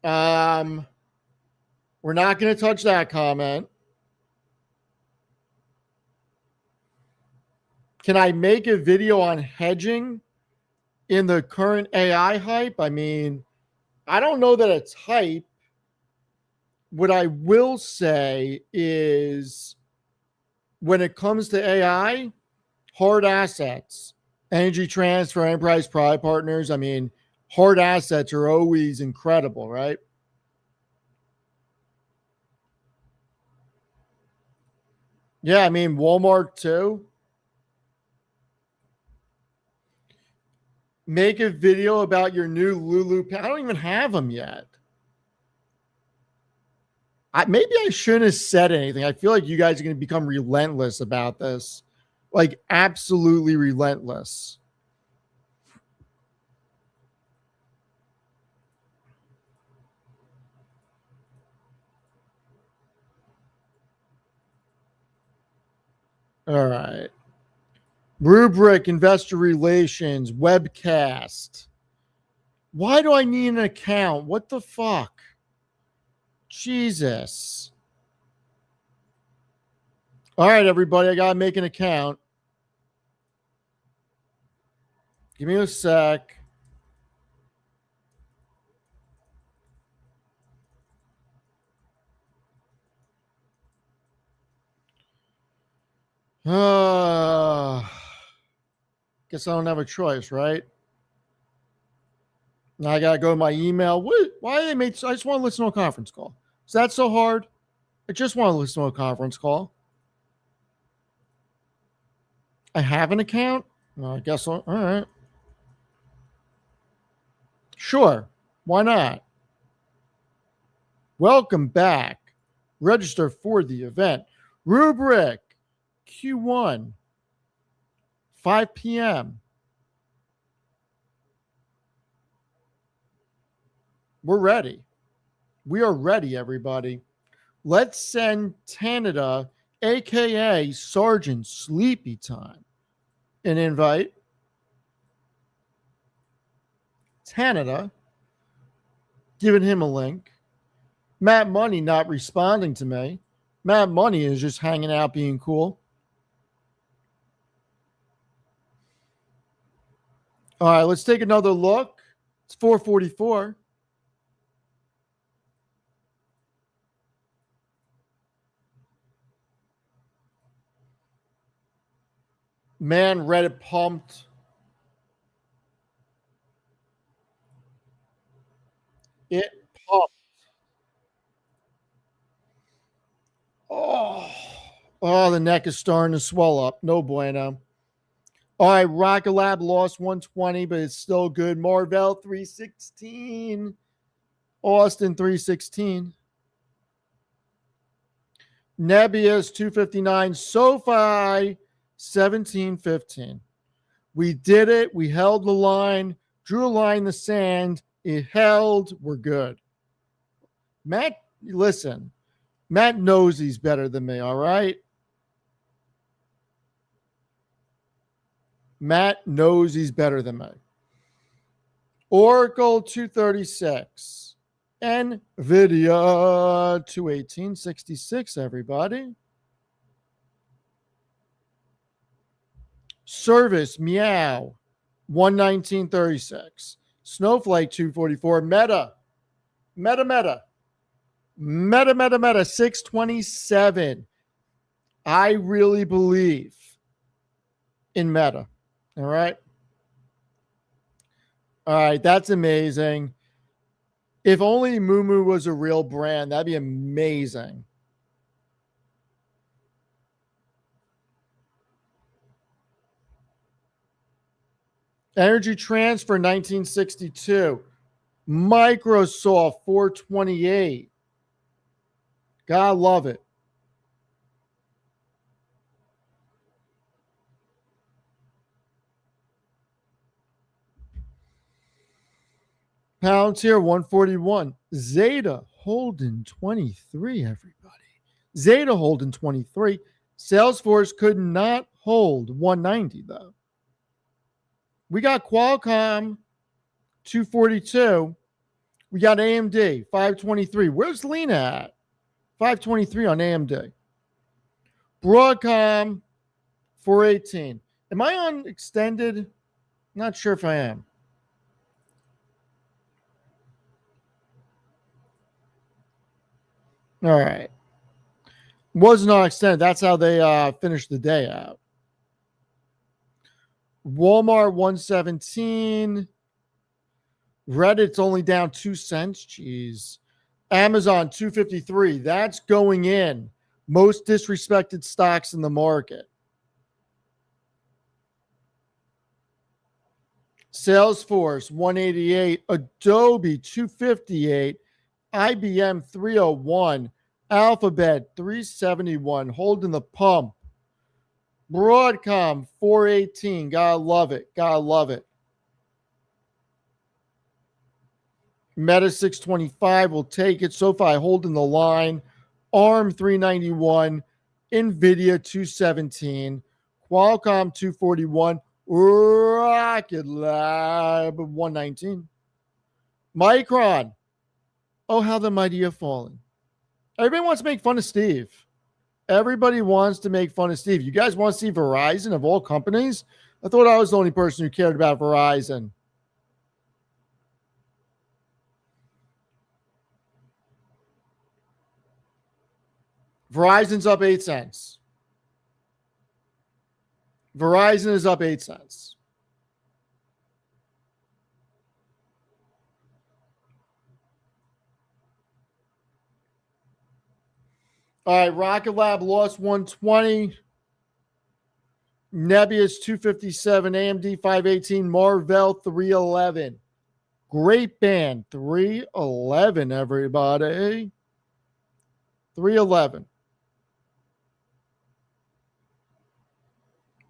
We're not gonna touch that comment. Can I make a video on hedging in the current AI hype? I mean, I don't know that it's hype. What I will say is when it comes to AI, hard assets, energy transfer, enterprise product partners, I mean, hard assets are always incredible, right? Yeah, I mean, Walmart too. Make a video about your new LULU. I don't even have them yet. Maybe I shouldn't have said anything. I feel like you guys are going to become relentless about this. Like, absolutely relentless. All right. Rubric, investor relations, webcast. Why do I need an account? What the fuck? Jesus. All right, everybody, I got to make an account. Give me a sec. Guess I don't have a choice, right? Now I gotta go to my email. What? Why they made? I just want to listen to a conference call. Is that so hard? I just want to listen to a conference call. I have an account. Well, I guess all right. Sure. Why not? Welcome back. Register for the event. Rubric Q1, 5 p.m. We're ready. We are ready, everybody. Let's send Canada, aka Sergeant Sleepy Time, an invite. Canada, giving him a link. Matt Money not responding to me. Matt Money is just hanging out, being cool. All right, let's take another look. It's 4:44. Man, Reddit pumped. It pumped. Oh, the neck is starting to swell up. No bueno. All right, Rocket Lab lost 120, but it's still good. Marvell 316. Austin 316. Nebius 259. SoFi 1715. We did it. We held the line, drew a line in the sand. It held. We're good. Matt, listen, Matt knows he's better than me, all right? Matt knows he's better than me. Oracle 236. NVIDIA 218.66, everybody. Service, Meow 119.36. Snowflake 244. Meta 627. I really believe in Meta. All right. All right. That's amazing. If only Moo was a real brand, that'd be amazing. Energy Transfer 1962. Microsoft 428. God love it. Palantir 141. Zeta holding 23, everybody. Zeta holding 23. Salesforce could not hold 190, though. We got Qualcomm 242. We got AMD 523. Where's Lena at? 523 on AMD. Broadcom 418. Am I on extended? Not sure if I am. All right. Was not extended. That's how they finished the day out. Walmart 117. Reddit's only down 2 cents. Jeez. Amazon 253. That's going in. Most disrespected stocks in the market. Salesforce 188. Adobe 258. IBM 301. Alphabet 371. Holding the pump. Broadcom 418. Gotta love it. Gotta love it. Meta 625 will take it. SoFi holding the line. ARM 391. NVIDIA 217. Qualcomm 241. Rocket Lab 119. Micron. Oh, how the mighty have fallen. Everybody wants to make fun of Steve. Everybody wants to make fun of Steve. You guys want to see Verizon of all companies? I thought I was the only person who cared about Verizon. Verizon's up 8 cents. Verizon is up 8 cents. All right, Rocket Lab lost 120. Nebius 257, AMD 518, Marvell 311. Great band, 311, everybody. 311.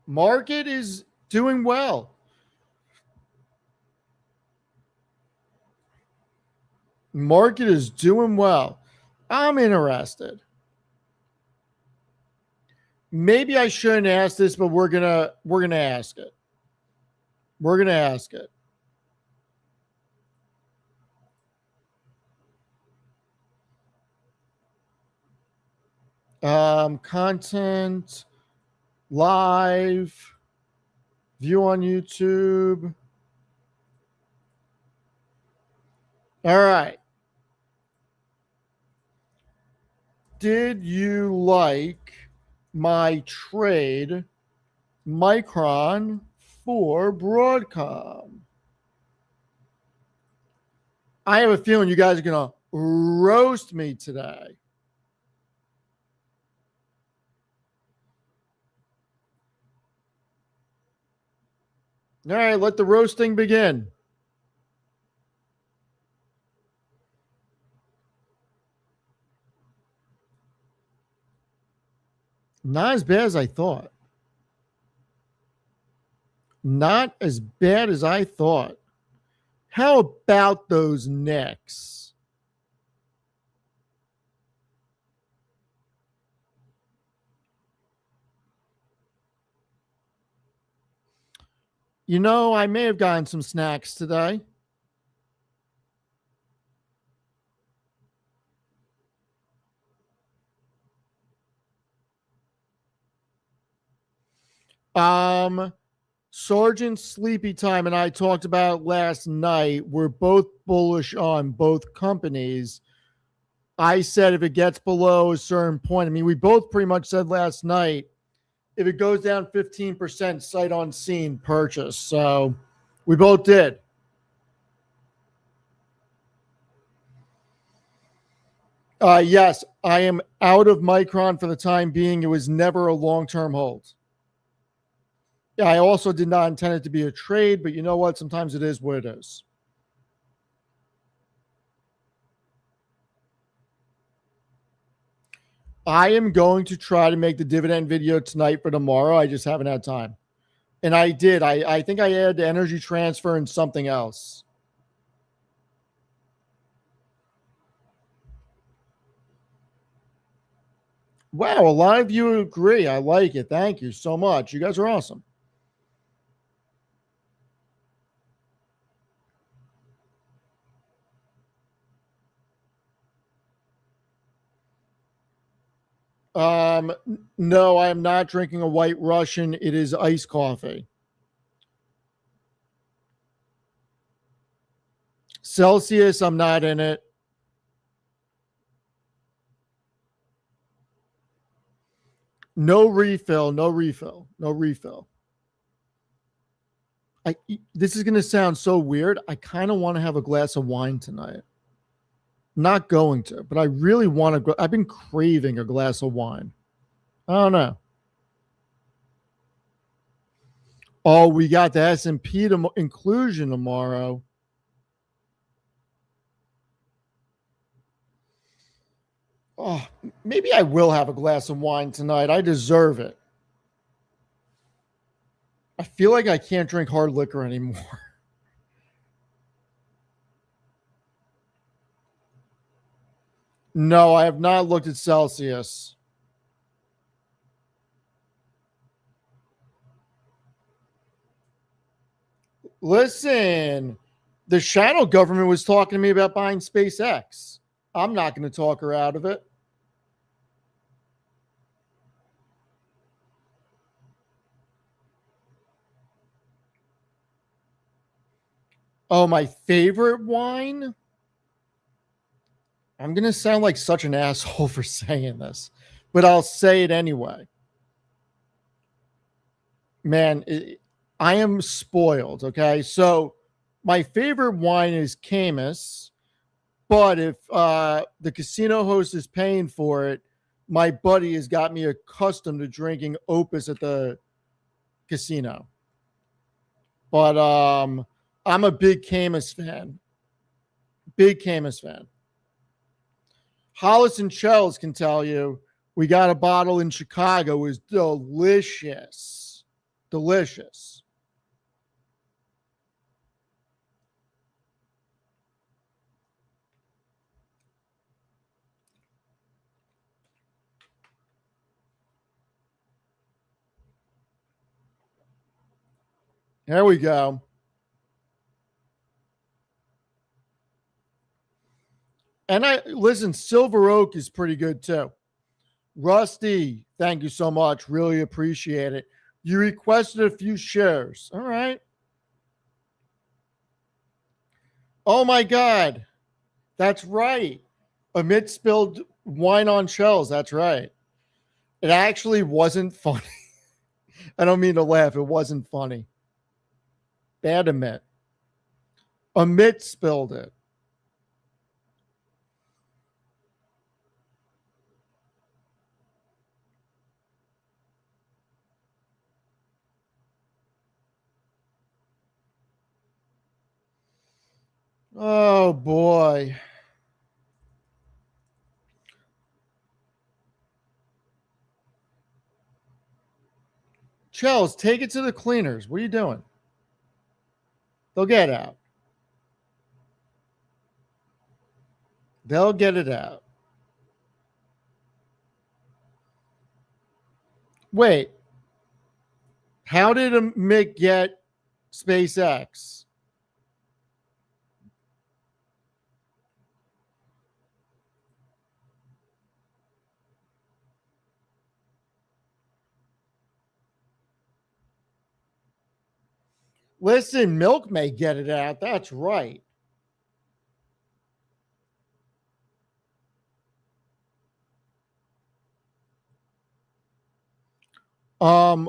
Market is doing well. Market is doing well. I'm interested. Maybe I shouldn't ask this, but we're gonna ask it. We're gonna ask it. Content, live, view on YouTube. All right. Did you like my trade Micron for Broadcom? I have a feeling you guys are going to roast me today. All right, let the roasting begin. Not as bad as I thought. Not as bad as I thought. How about those Knicks? You know, I may have gotten some snacks today. Sergeant Sleepy Time and I talked about last night. We're both bullish on both companies. I said if it gets below a certain point, I mean, we both pretty much said last night, if it goes down 15%, sight on scene purchase. So we both did. Yes, I am out of Micron for the time being. It was never a long-term hold. Yeah, I also did not intend it to be a trade, but you know what? Sometimes it is what it is. I am going to try to make the dividend video tonight for tomorrow. I just haven't had time. And I did. I think I added energy transfer and something else. Wow, a lot of you agree. I like it. Thank you so much. You guys are awesome. No, I am not drinking a white Russian. It is iced coffee. Celsius, I'm not in it. No refill, no refill, no refill. This is going to sound so weird. I kind of want to have a glass of wine tonight. Not going to, but I really want to go. I've been craving a glass of wine. I don't know. Oh, we got the S&P inclusion tomorrow. Oh, maybe I will have a glass of wine tonight. I deserve it. I feel like I can't drink hard liquor anymore. No, I have not looked at Celsius. Listen, the shadow government was talking to me about buying SpaceX. I'm not going to talk her out of it. Oh, my favorite wine? I'm going to sound like such an asshole for saying this, but I'll say it anyway. Man, I am spoiled. Okay. So my favorite wine is Camus, but if the casino host is paying for it, my buddy has got me accustomed to drinking Opus at the casino. But I'm a big Camus fan. Big Camus fan. Hollis and Shells can tell you we got a bottle in Chicago. It was delicious. Delicious. There we go. And I listen, Silver Oak is pretty good too. Rusty, thank you so much. Really appreciate it. You requested a few shares. All right. Oh my God. That's right. Amit spilled wine on Shells. That's right. It actually wasn't funny. I don't mean to laugh. It wasn't funny. Bad Amit. Amit spilled it. Oh boy. Shells, take it to the cleaners. What are you doing? They'll get out. They'll get it out. Wait. How did Mick get SpaceX. Listen, Milk may get it out. That's right. Um,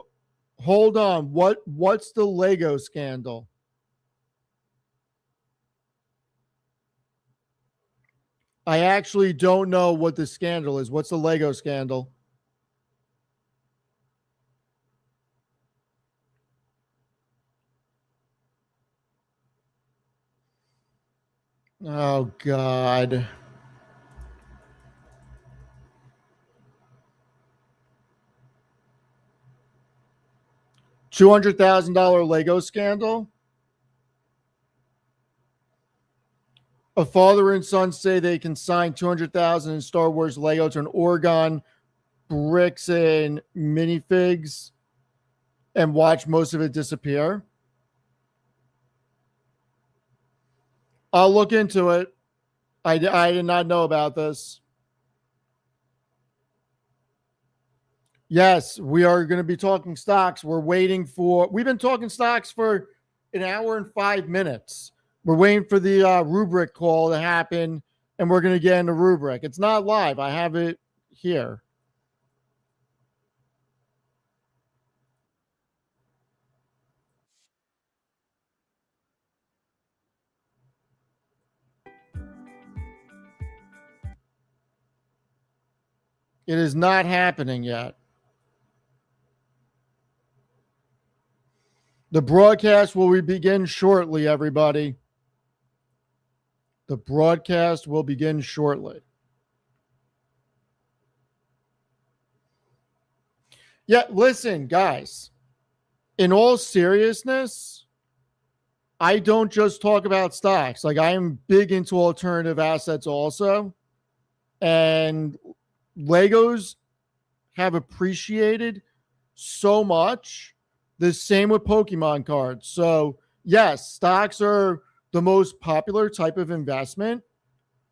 hold on. What's the Lego scandal? I actually don't know what the scandal is. What's the Lego scandal? Oh God. $200,000 Lego scandal. A father and son say they can sign 200,000 in Star Wars Lego to an Oregon bricks and minifigs and watch most of it disappear. I'll look into it. I did not know about this. Yes, we are going to be talking stocks. We've been talking stocks for an hour and 5 minutes. We're waiting for the rubric call to happen, and we're going to get into rubric. It's not live. I have it here. It is not happening yet. The broadcast will begin shortly, everybody. The broadcast will begin shortly. Yeah, listen, guys. In all seriousness, I don't just talk about stocks. Like, I am big into alternative assets also. And Legos have appreciated so much. The same with Pokemon cards. So, yes, stocks are the most popular type of investment.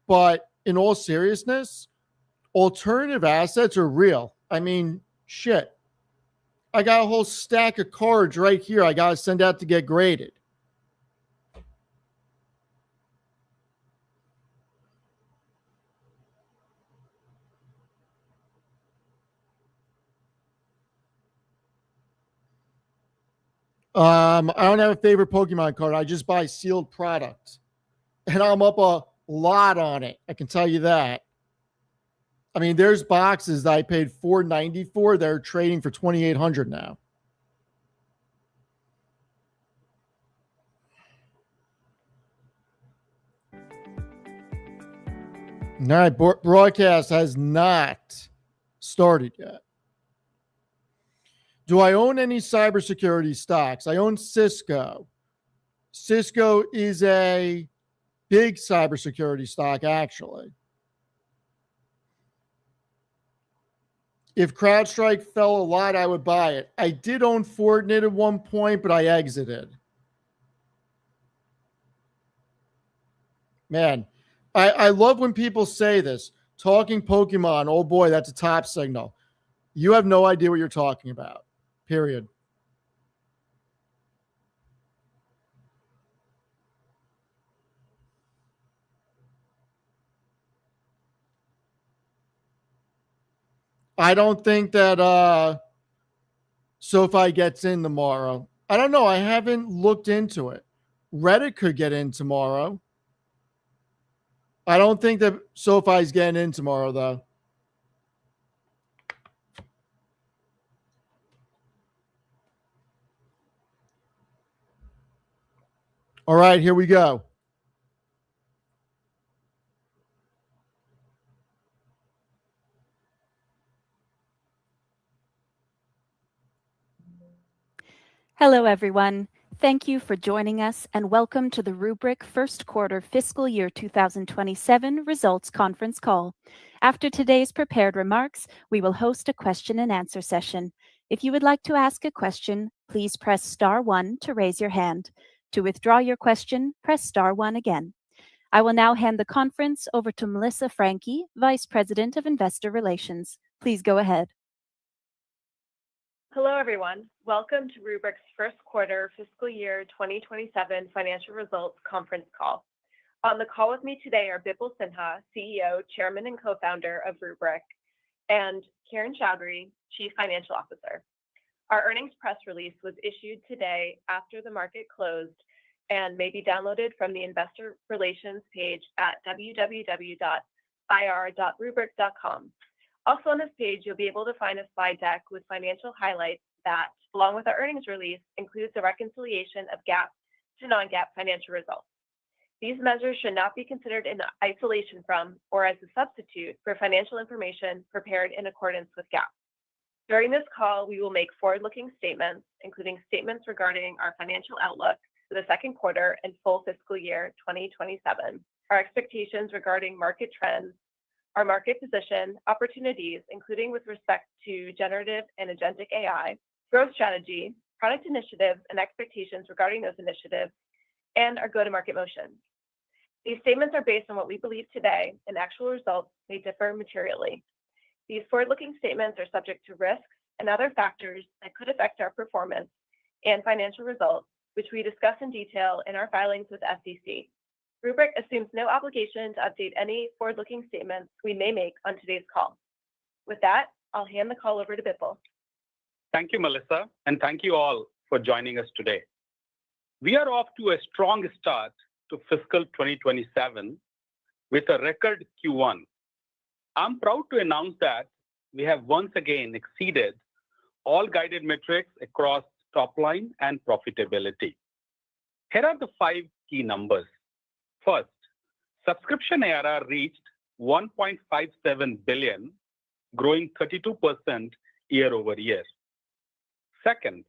But in all seriousness, alternative assets are real. I mean, shit. I got a whole stack of cards right here I got to send out to get graded. I don't have a favorite Pokemon card. I just buy sealed product. And I'm up a lot on it. I can tell you that. I mean, there's boxes that I paid $4.90 for. They're trading for $2,800 now. All right, broadcast has not started yet. Do I own any cybersecurity stocks? I own Cisco. Cisco is a big cybersecurity stock, actually. If CrowdStrike fell a lot, I would buy it. I did own Fortinet at one point, but I exited. Man, I love when people say this. Talking Pokemon, oh boy, that's a top signal. You have no idea what you're talking about. Period. I don't think that SoFi gets in tomorrow. I don't know. I haven't looked into it. Reddit could get in tomorrow. I don't think that SoFi's getting in tomorrow, though. All right, here we go. Hello, everyone. Thank you for joining us and welcome to the Rubric First Quarter Fiscal Year 2027 Results Conference Call. After today's prepared remarks, we will host a question and answer session. If you would like to ask a question, please press star 1 to raise your hand. To withdraw your question, press star 1 again. I will now hand the conference over to Melissa Franke, Vice President of Investor Relations. Please go ahead. Hello, everyone. Welcome to Rubrik's first quarter fiscal year 2027 financial results conference call. On the call with me today are Bipul Sinha, CEO, Chairman, and Co-founder of Rubrik, and Kiran Choudary, Chief Financial Officer. Our earnings press release was issued today after the market closed and may be downloaded from the investor relations page at www.ir.rubrik.com. Also on this page, you'll be able to find a slide deck with financial highlights that, along with our earnings release, includes a reconciliation of GAAP to non-GAAP financial results. These measures should not be considered in isolation from or as a substitute for financial information prepared in accordance with GAAP. During this call, we will make forward-looking statements, including statements regarding our financial outlook for the second quarter and full fiscal year 2027, our expectations regarding market trends, our market position, opportunities, including with respect to generative and agentic AI, growth strategy, product initiatives, and expectations regarding those initiatives, and our go-to-market motion. These statements are based on what we believe today, and actual results may differ materially. These forward-looking statements are subject to risks and other factors that could affect our performance and financial results, which we discuss in detail in our filings with SEC. Rubrik assumes no obligation to update any forward-looking statements we may make on today's call. With that, I'll hand the call over to Bipul. Thank you, Melissa, and thank you all for joining us today. We are off to a strong start to fiscal 2027 with a record Q1. I'm proud to announce that we have once again exceeded all guided metrics across top line and profitability. Here are the 5 key numbers. First, subscription ARR reached $1.57 billion, growing 32% year over year. Second,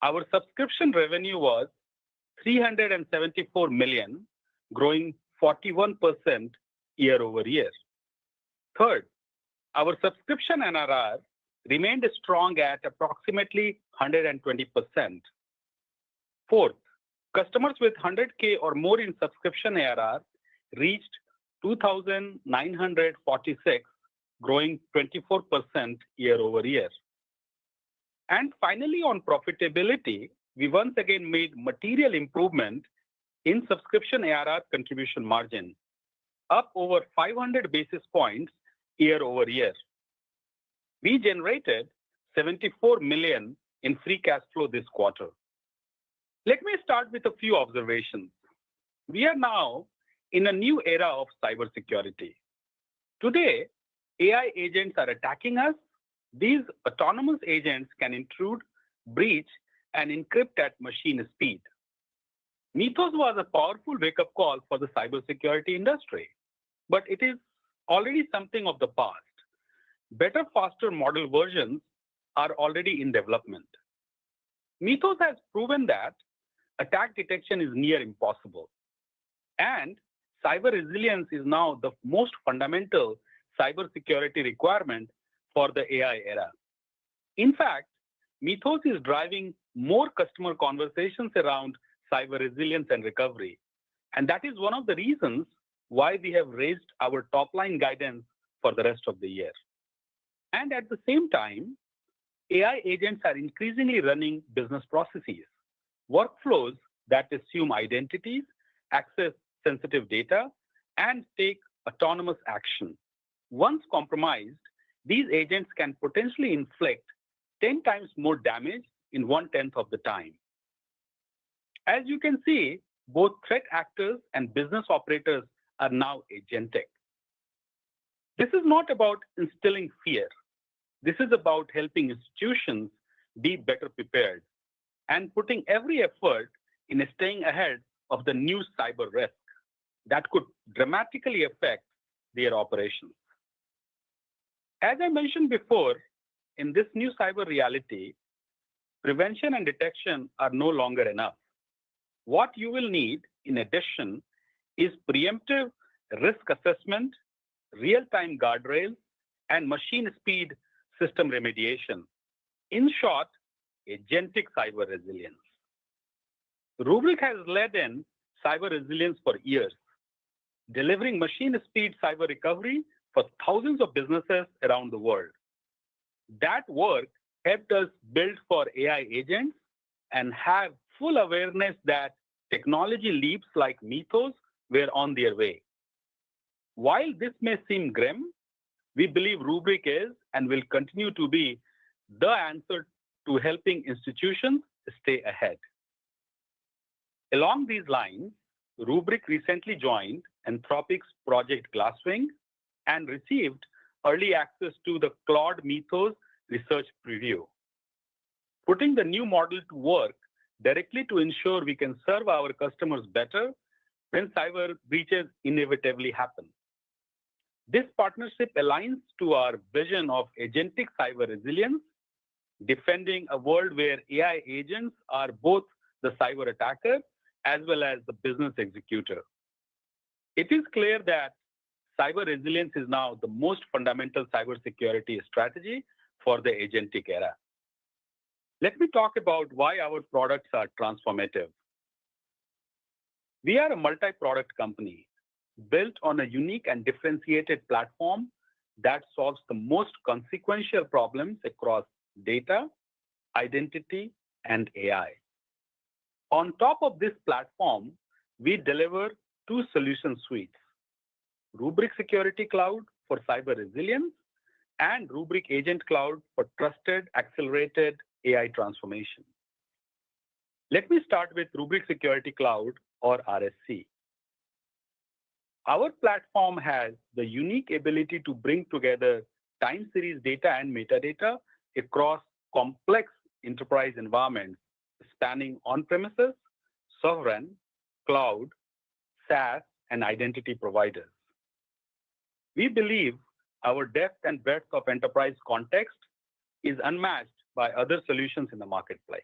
our subscription revenue was $374 million, growing 41% year over year. Third, our subscription NRR remained strong at approximately 120%. Fourth, customers with 100K or more in subscription ARR reached 2,946, growing 24% year over year. And finally, on profitability, we once again made material improvement in subscription ARR contribution margin, up over 500 basis points year over year. We generated $74 million in free cash flow this quarter. Let me start with a few observations. We are now in a new era of cybersecurity. Today, AI agents are attacking us. These autonomous agents can intrude, breach, and encrypt at machine speed. Mythos was a powerful wake-up call for the cybersecurity industry, but it is already something of the past. Better, faster model versions are already in development. Mythos has proven that attack detection is near impossible, and cyber resilience is now the most fundamental cybersecurity requirement for the AI era. In fact, Mythos is driving more customer conversations around cyber resilience and recovery, and that is one of the reasons why we have raised our top-line guidance for the rest of the year. And at the same time, AI agents are increasingly running business processes, workflows that assume identities, access sensitive data, and take autonomous action. Once compromised, these agents can potentially inflict 10 times more damage in 1/10 of the time. As you can see, both threat actors and business operators are now agentic. This is not about instilling fear. This is about helping institutions be better prepared and putting every effort in staying ahead of the new cyber risk that could dramatically affect their operations. As I mentioned before, in this new cyber reality, prevention and detection are no longer enough. What you will need, in addition, is preemptive risk assessment, real-time guardrails, and machine speed system remediation. In short, agentic cyber resilience. Rubrik has led in cyber resilience for years, delivering machine speed cyber recovery for thousands of businesses around the world. That work helped us build for AI agents and have full awareness that technology leaps like Mythos were on their way. While this may seem grim, we believe Rubrik is and will continue to be the answer to helping institutions stay ahead. Along these lines, Rubrik recently joined Anthropic's Project Glasswing and received early access to the Claude Mythos research preview, putting the new model to work directly to ensure we can serve our customers better when cyber breaches inevitably happen. This partnership aligns to our vision of agentic cyber resilience, defending a world where AI agents are both the cyber attacker as well as the business executor. It is clear that cyber resilience is now the most fundamental cybersecurity strategy for the agentic era. Let me talk about why our products are transformative. We are a multi-product company built on a unique and differentiated platform that solves the most consequential problems across data, identity, and AI. On top of this platform, we deliver two solution suites, Rubrik Security Cloud for cyber resilience and Rubrik Agent Cloud for trusted, accelerated AI transformation. Let me start with Rubrik Security Cloud, or RSC. Our platform has the unique ability to bring together time series data and metadata across complex enterprise environments spanning on-premises, sovereign, cloud, SaaS, and identity providers. We believe our depth and breadth of enterprise context is unmatched by other solutions in the marketplace.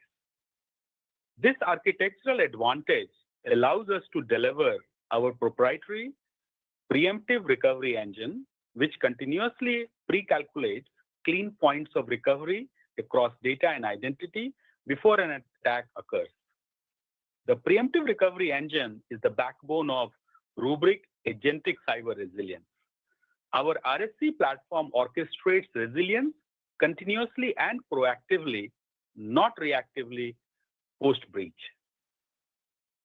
This architectural advantage allows us to deliver our proprietary preemptive recovery engine, which continuously pre-calculates clean points of recovery across data and identity before an attack occurs. The preemptive recovery engine is the backbone of Rubrik Agentic Cyber Resilience. Our RSC platform orchestrates resilience continuously and proactively, not reactively, post-breach.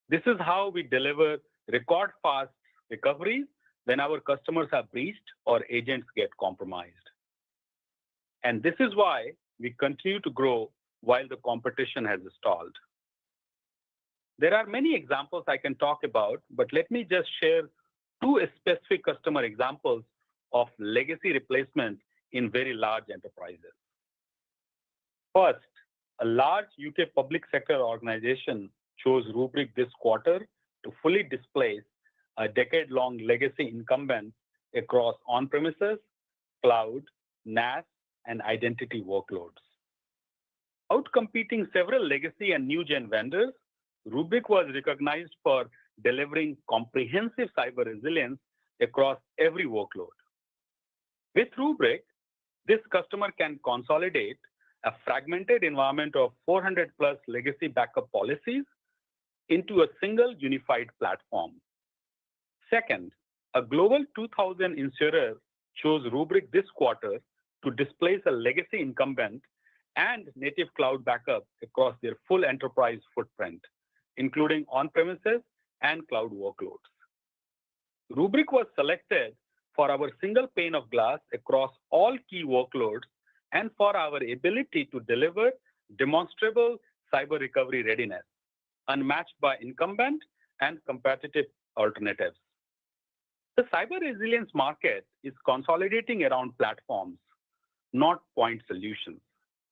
This is how we deliver record-fast recoveries when our customers are breached or agents get compromised. And this is why we continue to grow while the competition has stalled. There are many examples I can talk about, but let me just share two specific customer examples of legacy replacement in very large enterprises. First, a large UK public sector organization chose Rubrik this quarter to fully displace a decade-long legacy incumbent across on-premises, cloud, NAS, and identity workloads. Outcompeting several legacy and new-gen vendors, Rubrik was recognized for delivering comprehensive cyber resilience across every workload. With Rubrik, this customer can consolidate a fragmented environment of 400 plus legacy backup policies into a single unified platform. Second, a global 2000 insurer chose Rubrik this quarter to displace a legacy incumbent and native cloud backup across their full enterprise footprint, including on-premises and cloud workloads. Rubrik was selected for our single pane of glass across all key workloads and for our ability to deliver demonstrable cyber recovery readiness, unmatched by incumbent and competitive alternatives. The cyber resilience market is consolidating around platforms, not point solutions.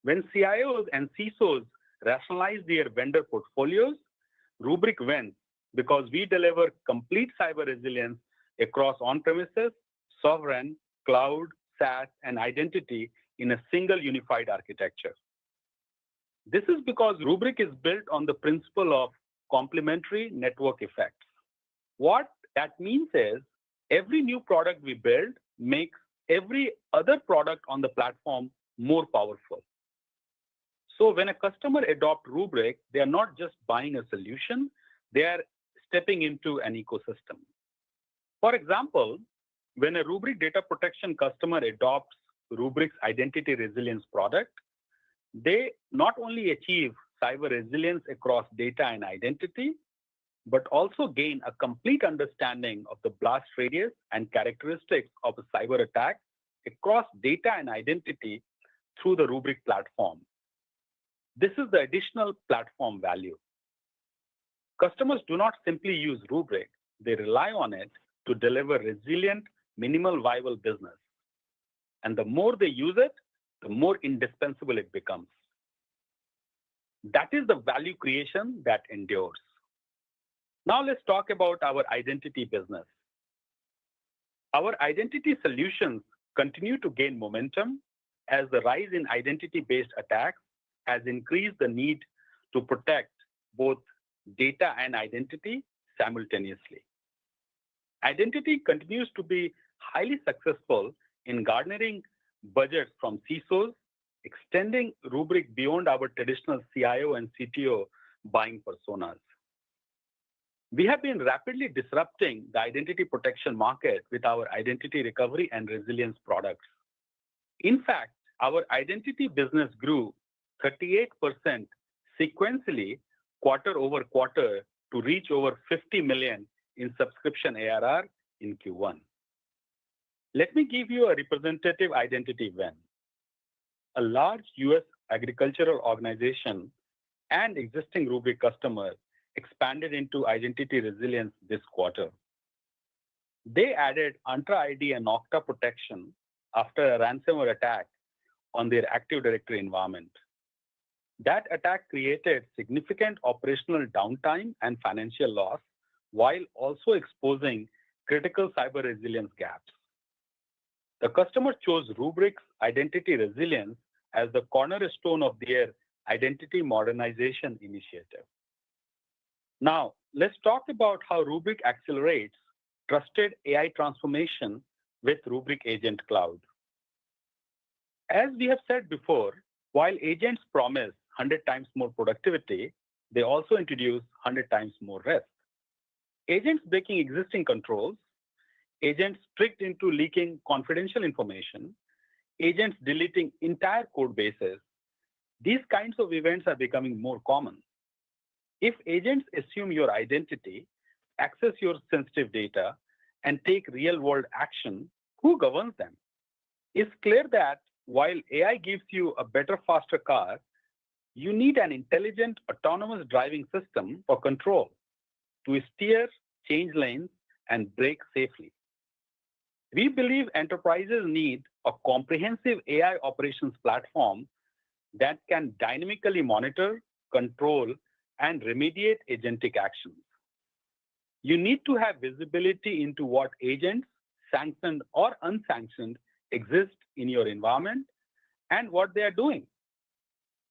When CIOs and CISOs rationalize their vendor portfolios, Rubrik wins because we deliver complete cyber resilience across on-premises, sovereign, cloud, SaaS, and identity in a single unified architecture. This is because Rubrik is built on the principle of complementary network effects. What that means is every new product we build makes every other product on the platform more powerful. So when a customer adopts Rubrik, they are not just buying a solution, they are stepping into an ecosystem. For example, when a Rubrik data protection customer adopts Rubrik's identity resilience product, they not only achieve cyber resilience across data and identity, but also gain a complete understanding of the blast radius and characteristics of a cyber attack across data and identity through the Rubrik platform. This is the additional platform value. Customers do not simply use Rubrik, they rely on it to deliver resilient, minimal viable business. And the more they use it, the more indispensable it becomes. That is the value creation that endures. Now let's talk about our identity business. Our identity solutions continue to gain momentum as the rise in identity-based attacks has increased the need to protect both data and identity simultaneously. Identity continues to be highly successful in garnering budgets from CISOs, extending Rubrik beyond our traditional CIO and CTO buying personas. We have been rapidly disrupting the identity protection market with our identity recovery and resilience products. In fact, our identity business grew 38% sequentially quarter over quarter to reach over 50 million in subscription ARR in Q1. Let me give you a representative identity win. A large US agricultural organization and existing Rubrik customer expanded into identity resilience this quarter. They added Entra ID and Okta protection after a ransomware attack on their Active Directory environment. That attack created significant operational downtime and financial loss while also exposing critical cyber resilience gaps. The customer chose Rubrik's identity resilience as the cornerstone of their identity modernization initiative. Now, let's talk about how Rubrik accelerates trusted AI transformation with Rubrik Agent Cloud. As we have said before, while agents promise 100 times more productivity, they also introduce 100 times more risk. Agents breaking existing controls, agents tricked into leaking confidential information, agents deleting entire code bases, these kinds of events are becoming more common. If agents assume your identity, access your sensitive data, and take real-world action, who governs them? It's clear that while AI gives you a better, faster car, you need an intelligent, autonomous driving system for control to steer, change lanes, and brake safely. We believe enterprises need a comprehensive AI operations platform that can dynamically monitor, control, and remediate agentic actions. You need to have visibility into what agents, sanctioned or unsanctioned, exist in your environment and what they are doing.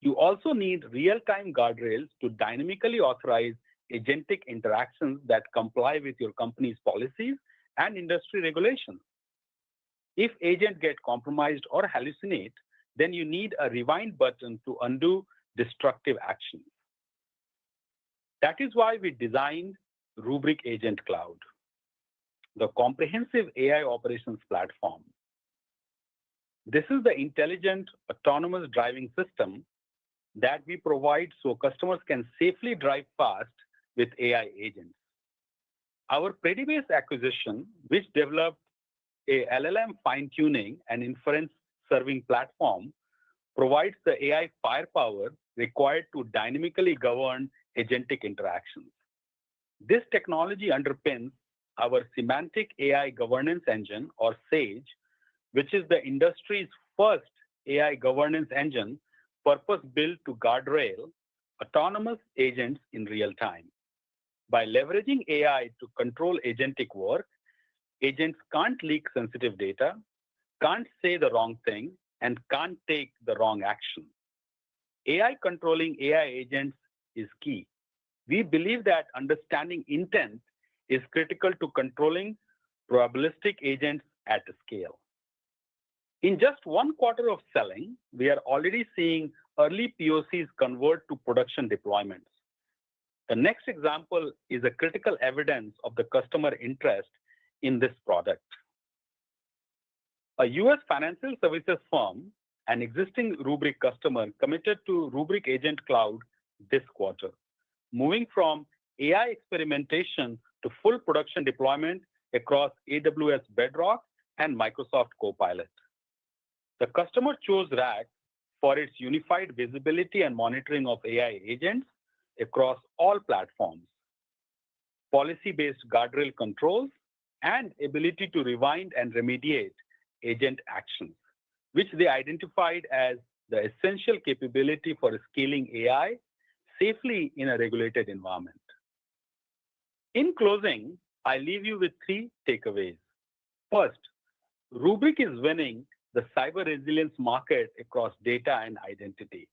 You also need real-time guardrails to dynamically authorize agentic interactions that comply with your company's policies and industry regulations. If agents get compromised or hallucinate, then you need a rewind button to undo destructive actions. That is why we designed Rubrik Agent Cloud, the comprehensive AI operations platform. This is the intelligent, autonomous driving system that we provide so customers can safely drive fast with AI agents. Our Predibase acquisition, which developed a LLM fine-tuning and inference serving platform, provides the AI firepower required to dynamically govern agentic interactions. This technology underpins our Semantic AI Governance Engine, or SAGE, which is the industry's first AI governance engine purpose-built to guardrail autonomous agents in real time. By leveraging AI to control agentic work, agents can't leak sensitive data, can't say the wrong thing, and can't take the wrong action. AI controlling AI agents is key. We believe that understanding intent is critical to controlling probabilistic agents at scale. In just one quarter of selling, we are already seeing early POCs convert to production deployments. The next example is a critical evidence of the customer interest in this product. A US financial services firm, an existing Rubrik customer, committed to Rubrik Agent Cloud this quarter, moving from AI experimentation to full production deployment across AWS Bedrock and Microsoft Copilot. The customer chose RAC for its unified visibility and monitoring of AI agents across all platforms, policy-based guardrail controls, and ability to rewind and remediate agent actions, which they identified as the essential capability for scaling AI safely in a regulated environment. In closing, I leave you with 3 takeaways. First, Rubrik is winning the cyber resilience market across data and identity.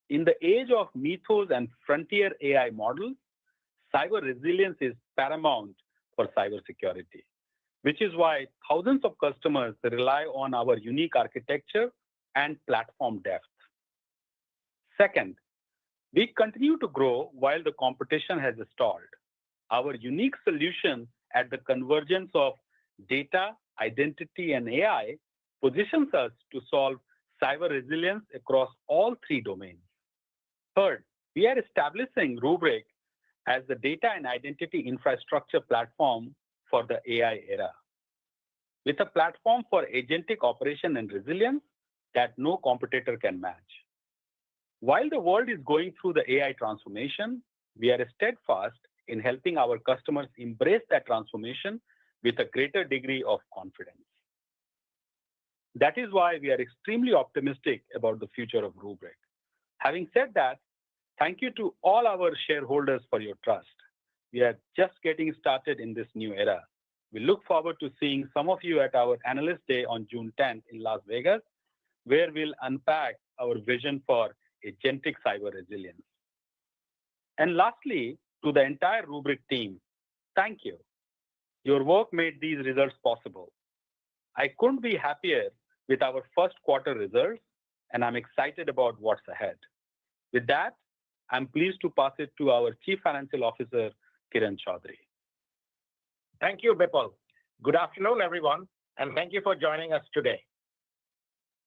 In the age of Mythos and frontier AI models, cyber resilience is paramount for cybersecurity, which is why thousands of customers rely on our unique architecture and platform depth. Second, we continue to grow while the competition has stalled. Our unique solution at the convergence of data, identity, and AI positions us to solve cyber resilience across all 3 domains. Third, we are establishing Rubrik as the data and identity infrastructure platform for the AI era, with a platform for agentic operation and resilience that no competitor can match. While the world is going through the AI transformation, we are steadfast in helping our customers embrace that transformation with a greater degree of confidence. That is why we are extremely optimistic about the future of Rubrik. Having said that, thank you to all our shareholders for your trust. We are just getting started in this new era. We look forward to seeing some of you at our Analyst Day on June 10th in Las Vegas, where we'll unpack our vision for agentic cyber resilience. And lastly, to the entire Rubrik team, thank you. Your work made these results possible. I couldn't be happier with our first quarter results, and I'm excited about what's ahead. With that, I'm pleased to pass it to our Chief Financial Officer, Kiran Chaudhary. Thank you, Bipul. Good afternoon, everyone, and thank you for joining us today.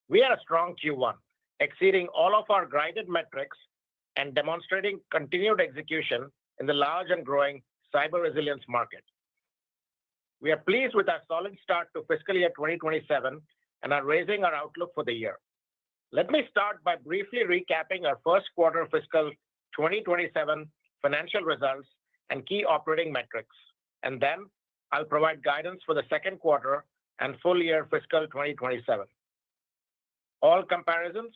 We had a strong Q1, exceeding all of our guided metrics and demonstrating continued execution in the large and growing cyber resilience market. We are pleased with our solid start to fiscal year 2027 and are raising our outlook for the year. Let me start by briefly recapping our first quarter fiscal 2027 financial results and key operating metrics, and then I'll provide guidance for the second quarter and full year fiscal 2027. All comparisons,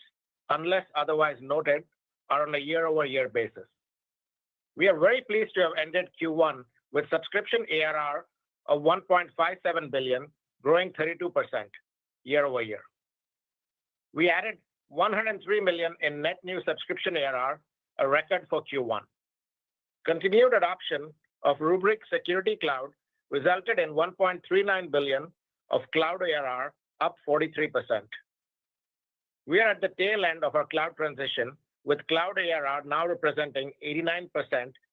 unless otherwise noted, are on a year-over-year basis. We are very pleased to have ended Q1 with subscription ARR of $1.57 billion, growing 32% year-over-year. We added $103 million in net new subscription ARR, a record for Q1. Continued adoption of Rubrik Security Cloud resulted in $1.39 billion of cloud ARR, up 43%. We are at the tail end of our cloud transition, with cloud ARR now representing 89%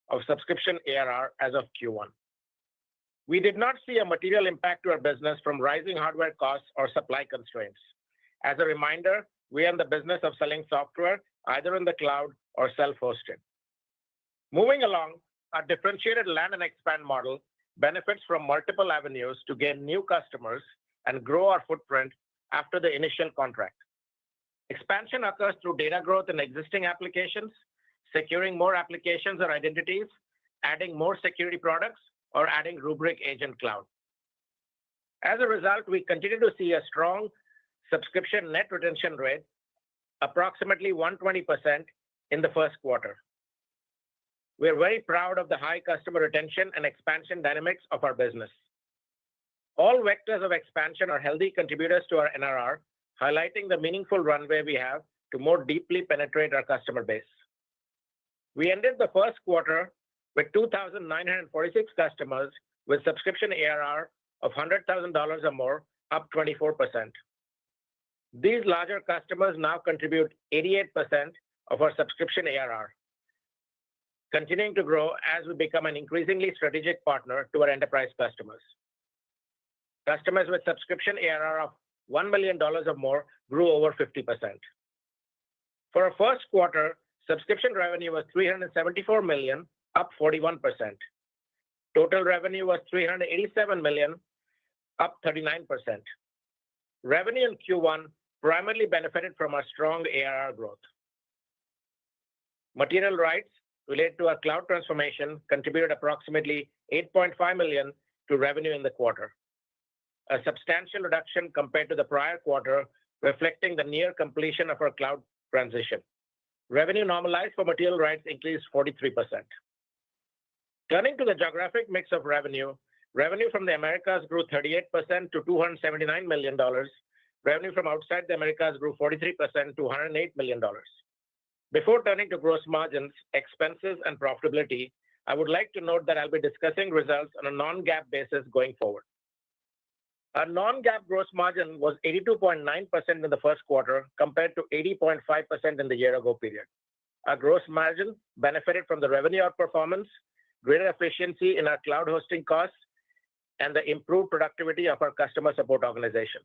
of subscription ARR as of Q1. We did not see a material impact to our business from rising hardware costs or supply constraints. As a reminder, we are in the business of selling software either in the cloud or self-hosted. Moving along, our differentiated land and expand model benefits from multiple avenues to gain new customers and grow our footprint after the initial contract. Expansion occurs through data growth in existing applications, securing more applications or identities, adding more security products, or adding Rubrik Agent Cloud. As a result, we continue to see a strong subscription net retention rate, approximately 120% in the first quarter. We are very proud of the high customer retention and expansion dynamics of our business. All vectors of expansion are healthy contributors to our NRR, highlighting the meaningful runway we have to more deeply penetrate our customer base. We ended the first quarter with 2,946 customers with subscription ARR of $100,000 or more, up 24%. These larger customers now contribute 88% of our subscription ARR, continuing to grow as we become an increasingly strategic partner to our enterprise customers. Customers with subscription ARR of $1 million or more grew over 50%. For our first quarter, subscription revenue was $374 million, up 41%. Total revenue was $387 million, up 39%. Revenue in Q1 primarily benefited from our strong ARR growth. Material rights related to our cloud transformation contributed approximately $8.5 million to revenue in the quarter, a substantial reduction compared to the prior quarter, reflecting the near completion of our cloud transition. Revenue normalized for material rights increased 43%. Turning to the geographic mix of revenue, revenue from the Americas grew 38% to $279 million. Revenue from outside the Americas grew 43% to $108 million. Before turning to gross margins, expenses, and profitability, I would like to note that I'll be discussing results on a non-GAAP basis going forward. Our non-GAAP gross margin was 82.9% in the first quarter compared to 80.5% in the year-ago period. Our gross margin benefited from the revenue outperformance, greater efficiency in our cloud hosting costs, and the improved productivity of our customer support organization.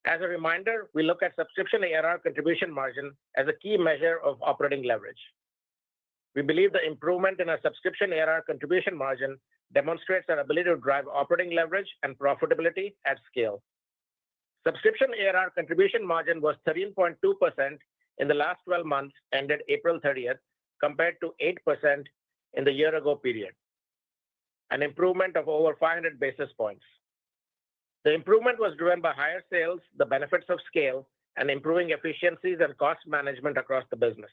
As a reminder, we look at subscription ARR contribution margin as a key measure of operating leverage. We believe the improvement in our subscription ARR contribution margin demonstrates our ability to drive operating leverage and profitability at scale. Subscription ARR contribution margin was 13.2% in the last 12 months ended April 30th, compared to 8% in the year-ago period, an improvement of over 500 basis points. The improvement was driven by higher sales, the benefits of scale, and improving efficiencies and cost management across the business.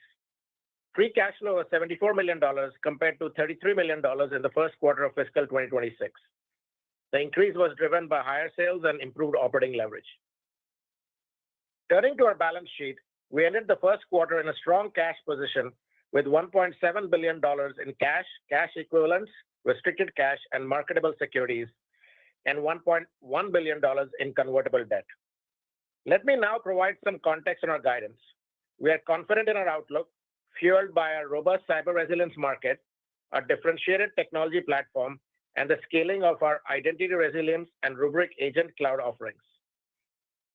Free cash flow was $74 million compared to $33 million in the first quarter of fiscal 2026. The increase was driven by higher sales and improved operating leverage. Turning to our balance sheet, we ended the first quarter in a strong cash position with $1.7 billion in cash equivalents, restricted cash, and marketable securities, and $1.1 billion in convertible debt. Let me now provide some context on our guidance. We are confident in our outlook, fueled by our robust cyber resilience market, our differentiated technology platform, and the scaling of our identity resilience and Rubrik Agent Cloud offerings.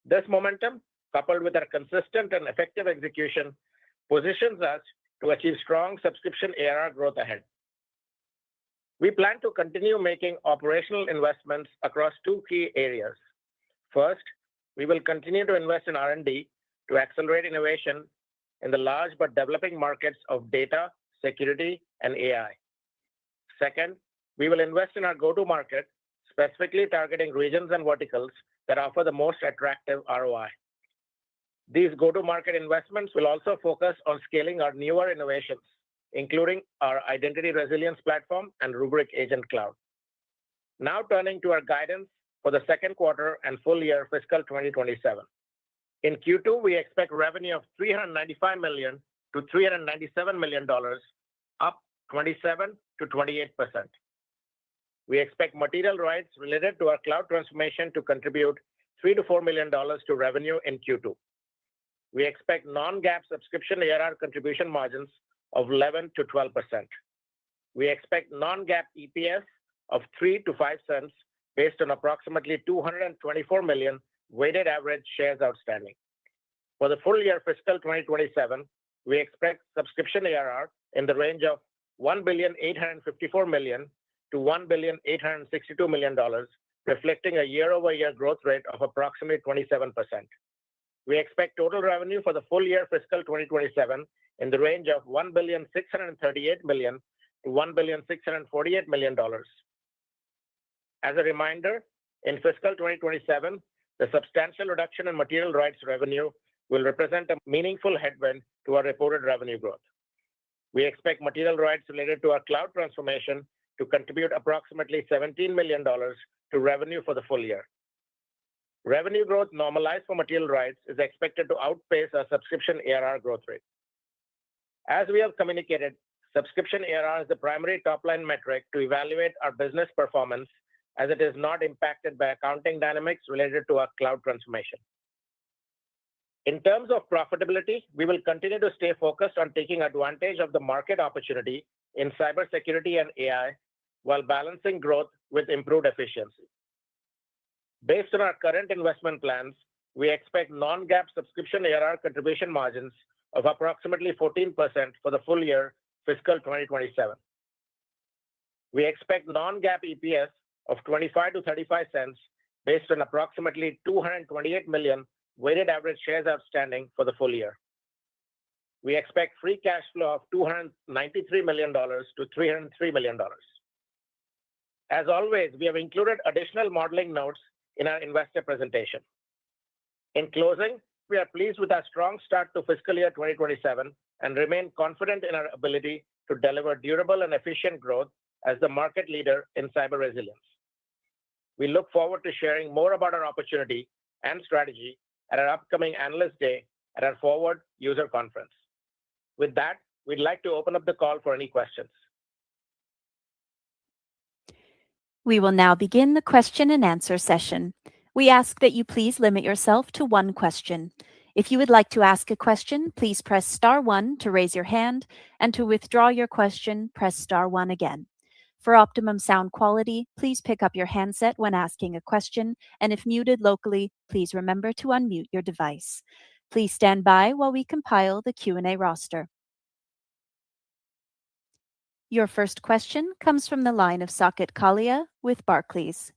This momentum, coupled with our consistent and effective execution, positions us to achieve strong subscription ARR growth ahead. We plan to continue making operational investments across two key areas. First, we will continue to invest in R&D to accelerate innovation in the large but developing markets of data, security, and AI. Second, we will invest in our go-to-market, specifically targeting regions and verticals that offer the most attractive ROI. These go-to-market investments will also focus on scaling our newer innovations, including our identity resilience platform and Rubrik Agent Cloud. Now turning to our guidance for the second quarter and full year fiscal 2027. In Q2, we expect revenue of $395 million to $397 million, up 27 to 28%. We expect material rights related to our cloud transformation to contribute $3 to $4 million to revenue in Q2. We expect non-GAAP subscription ARR contribution margins of 11 to 12%. We expect non-GAAP EPS of 3 to 5 cents based on approximately 224 million weighted average shares outstanding. For the full year fiscal 2027, we expect subscription ARR in the range of $1,854 million to $1,862 million, reflecting a year-over-year growth rate of approximately 27%. We expect total revenue for the full year fiscal 2027 in the range of $1,638 million to $1,648 million. As a reminder, in fiscal 2027, the substantial reduction in material rights revenue will represent a meaningful headwind to our reported revenue growth. We expect material rights related to our cloud transformation to contribute approximately $17 million to revenue for the full year. Revenue growth normalized for material rights is expected to outpace our subscription ARR growth rate. As we have communicated, subscription ARR is the primary top-line metric to evaluate our business performance, as it is not impacted by accounting dynamics related to our cloud transformation. In terms of profitability, we will continue to stay focused on taking advantage of the market opportunity in cybersecurity and AI while balancing growth with improved efficiency. Based on our current investment plans, we expect non-GAAP subscription ARR contribution margins of approximately 14% for the full year fiscal 2027. We expect non-GAAP EPS of 25 to 35 cents based on approximately 228 million weighted average shares outstanding for the full year. We expect free cash flow of $293 million to $303 million. As always, we have included additional modeling notes in our investor presentation. In closing, we are pleased with our strong start to fiscal year 2027 and remain confident in our ability to deliver durable and efficient growth as the market leader in cyber resilience. We look forward to sharing more about our opportunity and strategy at our upcoming Analyst Day at our Forward User Conference. With that, we'd like to open up the call for any questions. We will now begin the question and answer session. We ask that you please limit yourself to one question. If you would like to ask a question, please press star 1 to raise your hand, and to withdraw your question, press star 1 again. For optimum sound quality, please pick up your handset when asking a question, and if muted locally, please remember to unmute your device. Please stand by while we compile the Q&A roster. Your first question comes from the line of Saket Kalia with Barclays.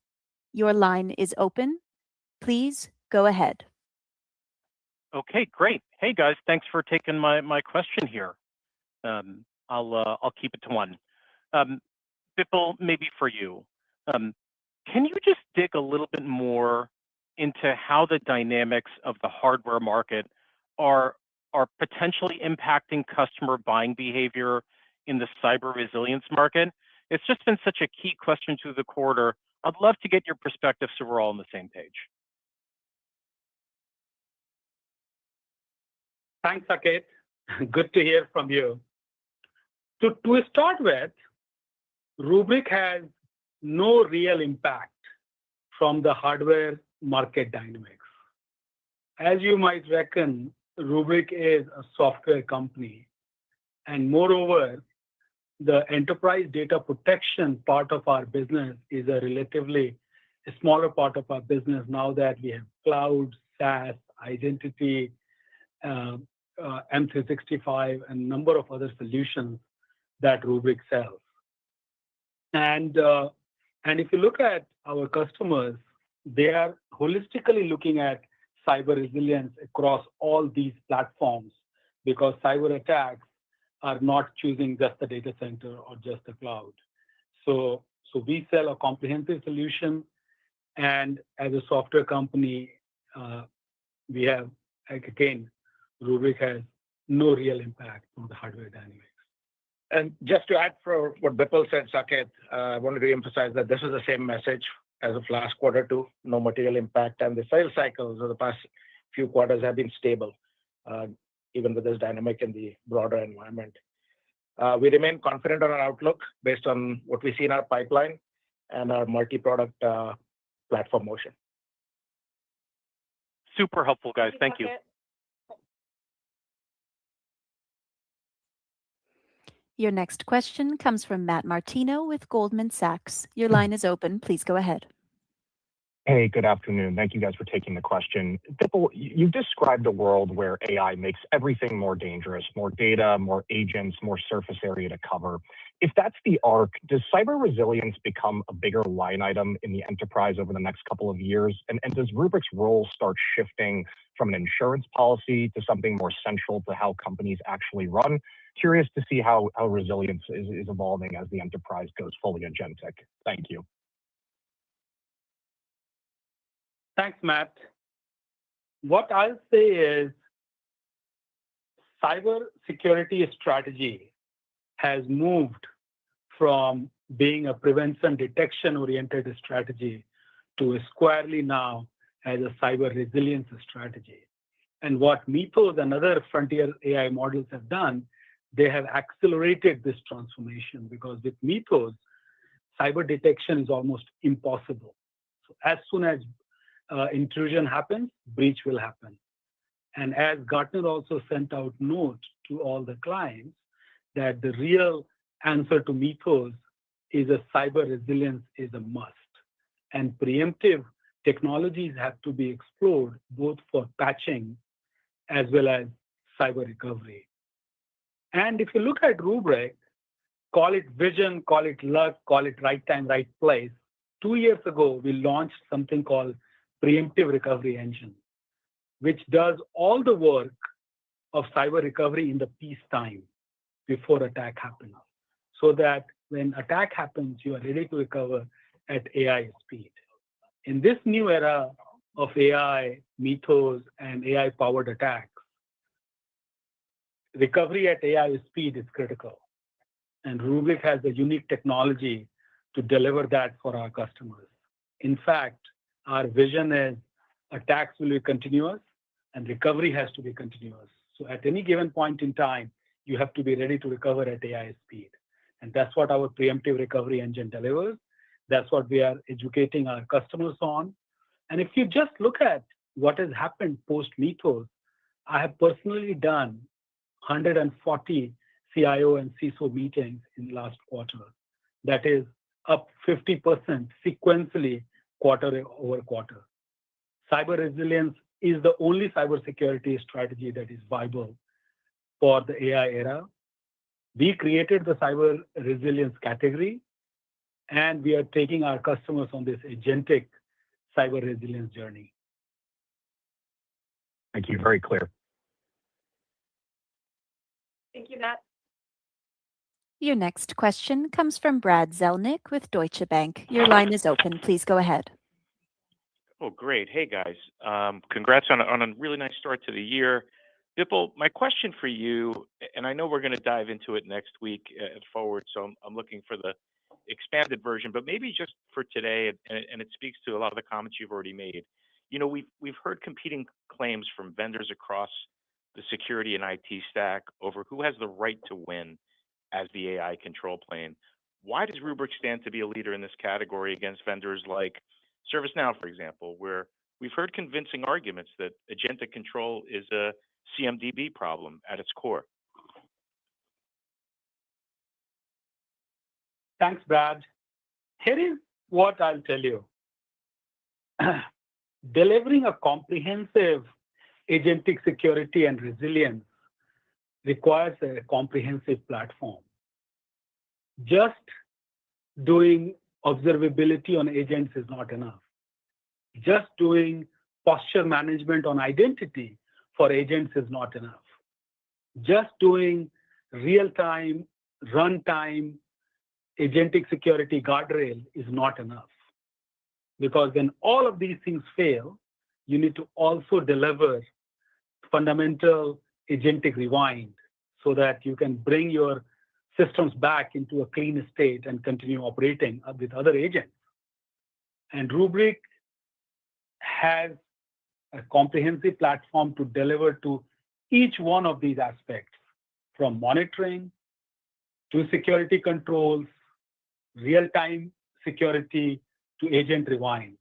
Your line is open. Please go ahead. Okay, great. Hey guys, thanks for taking my question here. I'll keep it to one. Bipul, maybe for you. Can you just dig a little bit more into how the dynamics of the hardware market are potentially impacting customer buying behavior in the cyber resilience market? It's just been such a key question through the quarter. I'd love to get your perspective so we're all on the same page. Thanks, Saket. Good to hear from you. To start with, Rubrik has no real impact from the hardware market dynamics. As you might reckon, Rubrik is a software company, and moreover, the enterprise data protection part of our business is a relatively smaller part of our business now that we have cloud, SaaS, identity, M365, and a number of other solutions that Rubrik sells. And if you look at our customers, they are holistically looking at cyber resilience across all these platforms because cyber attacks are not choosing just the data center or just the cloud. So we sell a comprehensive solution, and as a software company, we have, again, Rubrik has no real impact on the hardware dynamics. And just to add for what Bipul said, Saket, I wanted to emphasize that this is the same message as of last quarter too, no material impact. And the sales cycles of the past few quarters have been stable, even with this dynamic in the broader environment. We remain confident on our outlook based on what we see in our pipeline and our multi-product platform motion. Super helpful, guys. Thank you. Your next question comes from Matt Martino with Goldman Sachs. Your line is open. Please go ahead. Hey, good afternoon. Thank you guys for taking the question. Bipul, you've described a world where AI makes everything more dangerous, more data, more agents, more surface area to cover. If that's the arc, does cyber resilience become a bigger line item in the enterprise over the next couple of years? And does Rubrik's role start shifting from an insurance policy to something more central to how companies actually run? Curious to see how resilience is evolving as the enterprise goes fully agentic. Thank you. Thanks, Matt. What I'll say is cyber security strategy has moved from being a prevention detection oriented strategy to squarely now as a cyber resilience strategy. And what Mythos and other frontier AI models have done, they have accelerated this transformation because with Mythos, cyber detection is almost impossible. So as soon as intrusion happens, breach will happen. And as Gartner also sent out notes to all the clients that the real answer to Mythos is a cyber resilience is a must. And preemptive technologies have to be explored both for patching as well as cyber recovery. And if you look at Rubrik, call it vision, call it luck, call it right time, right place. 2 years ago, we launched something called Preemptive Recovery Engine, which does all the work of cyber recovery in the peacetime before attack happens, so that when attack happens, you are ready to recover at AI speed. In this new era of AI, Mythos, and AI-powered attacks, recovery at AI speed is critical. And Rubrik has a unique technology to deliver that for our customers. In fact, our vision is attacks will be continuous and recovery has to be continuous. So at any given point in time, you have to be ready to recover at AI speed. And that's what our preemptive recovery engine delivers. That's what we are educating our customers on. And if you just look at what has happened post-Mythos, I have personally done 140 CIO and CISO meetings in the last quarter. That is up 50% sequentially quarter over quarter. Cyber resilience is the only cybersecurity strategy that is viable for the AI era. We created the cyber resilience category, and we are taking our customers on this agentic cyber resilience journey. Thank you. Very clear. Thank you, Matt. Your next question comes from Brad Zelnick with Deutsche Bank. Your line is open. Please go ahead. Oh, great. Hey, guys. Congrats on a really nice start to the year. Bipul, my question for you, and I know we're going to dive into it next week at Forward, so I'm looking for the expanded version, but maybe just for today, and it speaks to a lot of the comments you've already made. You know, we've heard competing claims from vendors across the security and IT stack over who has the right to win as the AI control plane. Why does Rubrik stand to be a leader in this category against vendors like ServiceNow, for example, where we've heard convincing arguments that agentic control is a CMDB problem at its core? Thanks, Brad. Here is what I'll tell you. Delivering a comprehensive agentic security and resilience requires a comprehensive platform. Just doing observability on agents is not enough. Just doing posture management on identity for agents is not enough. Just doing real-time, runtime, agentic security guardrail is not enough. Because when all of these things fail, you need to also deliver fundamental agentic rewind so that you can bring your systems back into a clean state and continue operating with other agents. And Rubrik has a comprehensive platform to deliver to each one of these aspects, from monitoring to security controls, real-time security to agent rewind.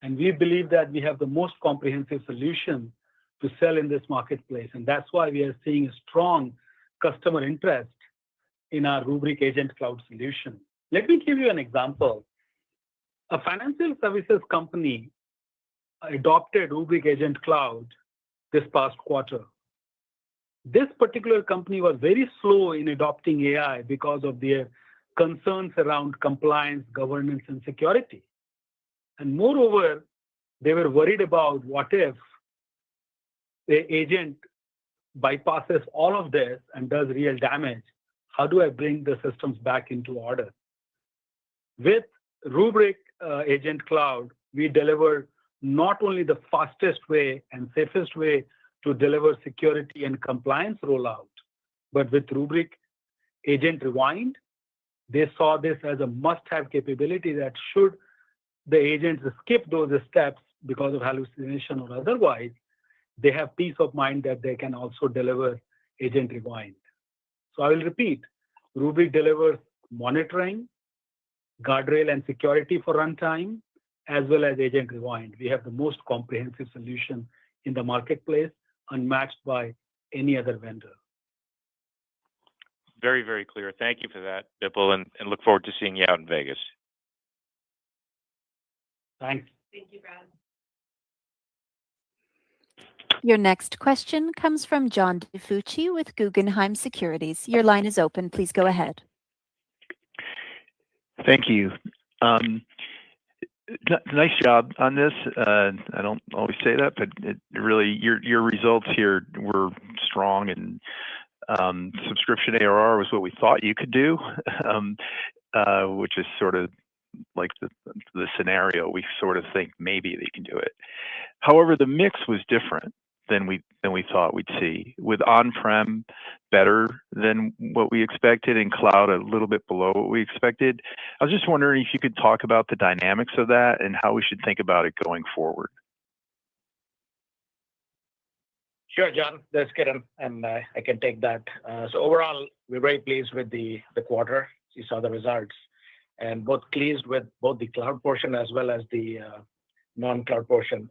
And we believe that we have the most comprehensive solution to sell in this marketplace. And that's why we are seeing a strong customer interest in our Rubrik Agent Cloud solution. Let me give you an example. A financial services company adopted Rubrik Agent Cloud this past quarter. This particular company was very slow in adopting AI because of their concerns around compliance, governance, and security. And moreover, they were worried about what if the agent bypasses all of this and does real damage. How do I bring the systems back into order? With Rubrik Agent Cloud, we deliver not only the fastest way and safest way to deliver security and compliance rollout, but with Rubrik Agent Rewind, they saw this as a must-have capability that should the agents skip those steps because of hallucination or otherwise, they have peace of mind that they can also deliver Agent Rewind. So I will repeat, Rubrik delivers monitoring, guardrail, and security for runtime, as well as Agent Rewind. We have the most comprehensive solution in the marketplace. unmatched by any other vendor. Very, very clear. Thank you for that, Bipul, and look forward to seeing you out in Vegas. Thanks. Thank you, Brad. Your next question comes from John DiFucci with Guggenheim Securities. Your line is open. Please go ahead. Thank you. Nice job on this. I don't always say that, but it really your results here were strong, and subscription ARR was what we thought you could do, which is sort of like the scenario we sort of think maybe they can do it. However, the mix was different than we thought we'd see, with on-prem better than what we expected and cloud a little bit below what we expected. I was just wondering if you could talk about the dynamics of that and how we should think about it going forward. Sure, John. This is Kiran, and I can take that. So overall, we're very pleased with the quarter. You saw the results, and both pleased with both the cloud portion as well as the non-cloud portion.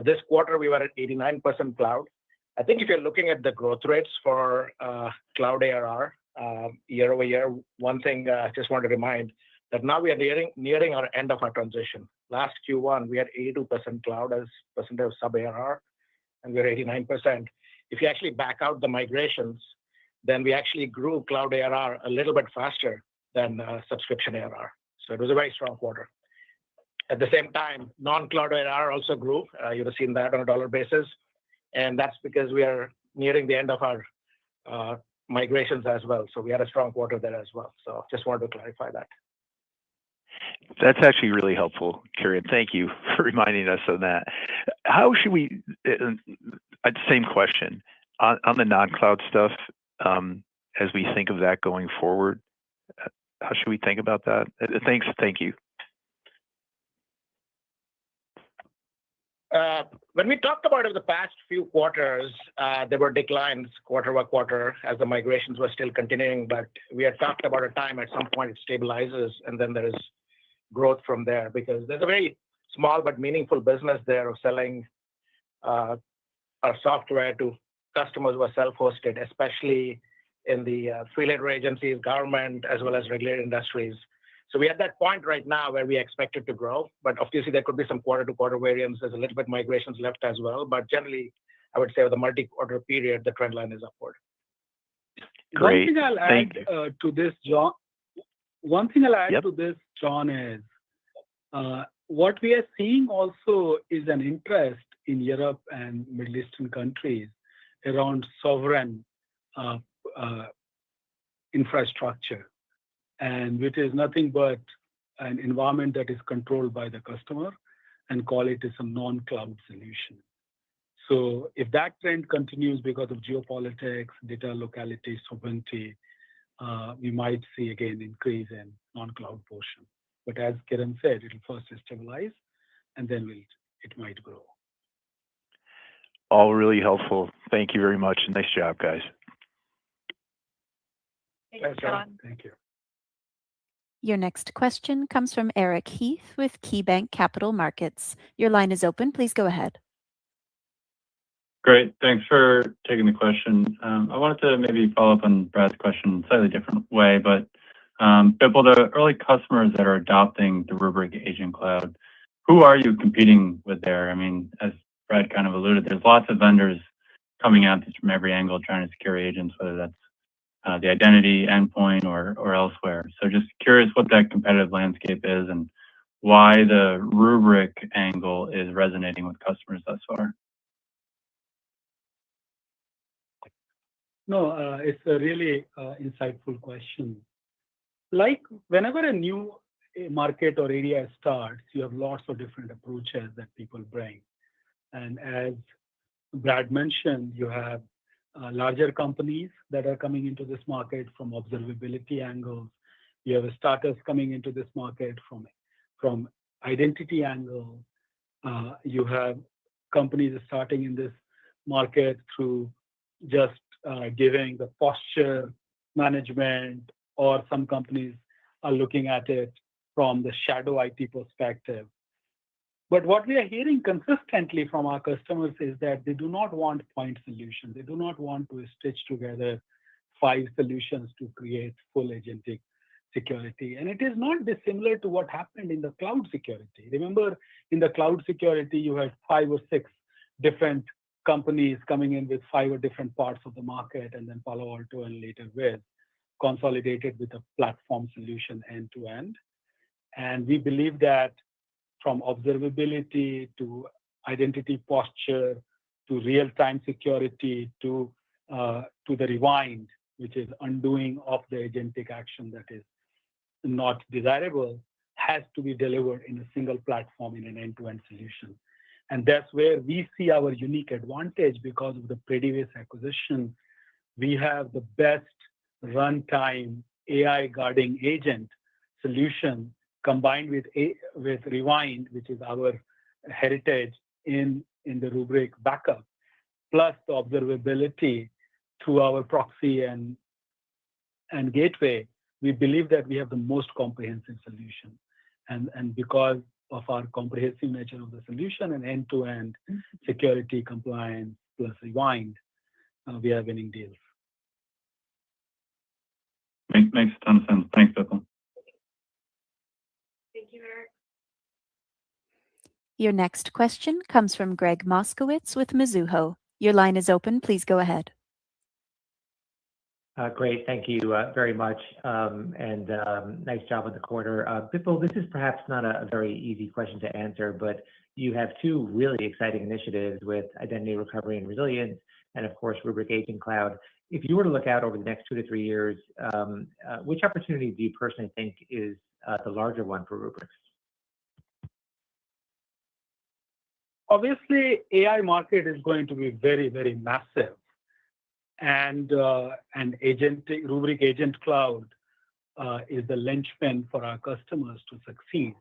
This quarter, we were at 89% cloud. I think if you're looking at the growth rates for cloud ARR year over year, one thing I just want to remind that now we are nearing our end of our transition. Last Q1, we had 82% cloud as percentage of sub ARR, and we're 89%. If you actually back out the migrations, then we actually grew cloud ARR a little bit faster than subscription ARR. So it was a very strong quarter. At the same time, non-cloud ARR also grew. You'd have seen that on a dollar basis. And that's because we are nearing the end of our migrations as well. So we had a strong quarter there as well. So just wanted to clarify that. That's actually really helpful, Kiran. Thank you for reminding us of that. How should we, same question, on the non-cloud stuff, as we think of that going forward, how should we think about that? Thank you. When we talked about it the past few quarters, there were declines quarter by quarter as the migrations were still continuing, but we had talked about a time at some point it stabilizes and then there is growth from there, because there's a very small but meaningful business there of selling our software to customers who are self-hosted, especially in the three-letter agencies, government, as well as regulated industries. So we're at that point right now where we expect it to grow, but obviously there could be some quarter-to-quarter variance. There's a little bit migrations left as well, but generally, I would say with the multi-quarter period, the trend line is upward. Great. One thing I'll add to this, John. To this, John, is what we are seeing also is an interest in Europe and Middle Eastern countries around sovereign infrastructure, and which is nothing but an environment that is controlled by the customer, and call it as a non-cloud solution. So if that trend continues because of geopolitics, data locality, sovereignty, we might see again increase in non-cloud portion. But as Kiran said, it'll first stabilize, and then it might grow. All really helpful. Thank you very much. Nice job, guys. Thanks, John. Thank you. Your next question comes from Eric Heath with KeyBanc Capital Markets. Your line is open. Please go ahead. Great. Thanks for taking the question. I wanted to maybe follow up on Brad's question in a slightly different way, but Bipul, the early customers that are adopting the Rubrik Agent Cloud, who are you competing with there? I mean, as Brad kind of alluded, there's lots of vendors coming at this from every angle trying to secure agents, whether that's the identity endpoint or elsewhere. So just curious what that competitive landscape is and why the Rubrik angle is resonating with customers thus far. No, it's a really insightful question. Like whenever a new market or area starts, you have lots of different approaches that people bring. And as Brad mentioned, you have larger companies that are coming into this market from observability angles. You have startups coming into this market from identity angle. You have companies starting in this market through just giving the posture management, or some companies are looking at it from the shadow IT perspective. But what we are hearing consistently from our customers is that they do not want point solutions. They do not want to stitch together 5 solutions to create full agentic security. And it is not dissimilar to what happened in the cloud security. Remember, in the cloud security, you had 5 or 6 different companies coming in with 5 different parts of the market, and then Palo Alto and later Wiz consolidated with a platform solution end to end. And we believe that from observability to identity posture to real-time security to the rewind, which is undoing of the agentic action that is not desirable, has to be delivered in a single platform in an end-to-end solution. And that's where we see our unique advantage because of the previous acquisition. We have the best runtime AI guarding agent solution combined with Rewind, which is our heritage in the Rubrik backup, plus the observability through our proxy and gateway. We believe that we have the most comprehensive solution. And because of our comprehensive nature of the solution and end-to-end security compliance plus Rewind, we are winning deals. Makes a ton of sense. Thanks, Bipul. Thank you, Eric. Your next question comes from Greg Moskowitz with Mizuho. Your line is open. Please go ahead. Great. Thank you very much. And nice job on the quarter. Bipul, this is perhaps not a very easy question to answer, but you have 2 really exciting initiatives with identity recovery and resilience, and of course, Rubrik Agent Cloud. If you were to look out over the next 2 to 3 years, which opportunity do you personally think is the larger one for Rubrik? Obviously, AI market is going to be very, very massive. And Rubrik Agent Cloud is the linchpin for our customers to succeed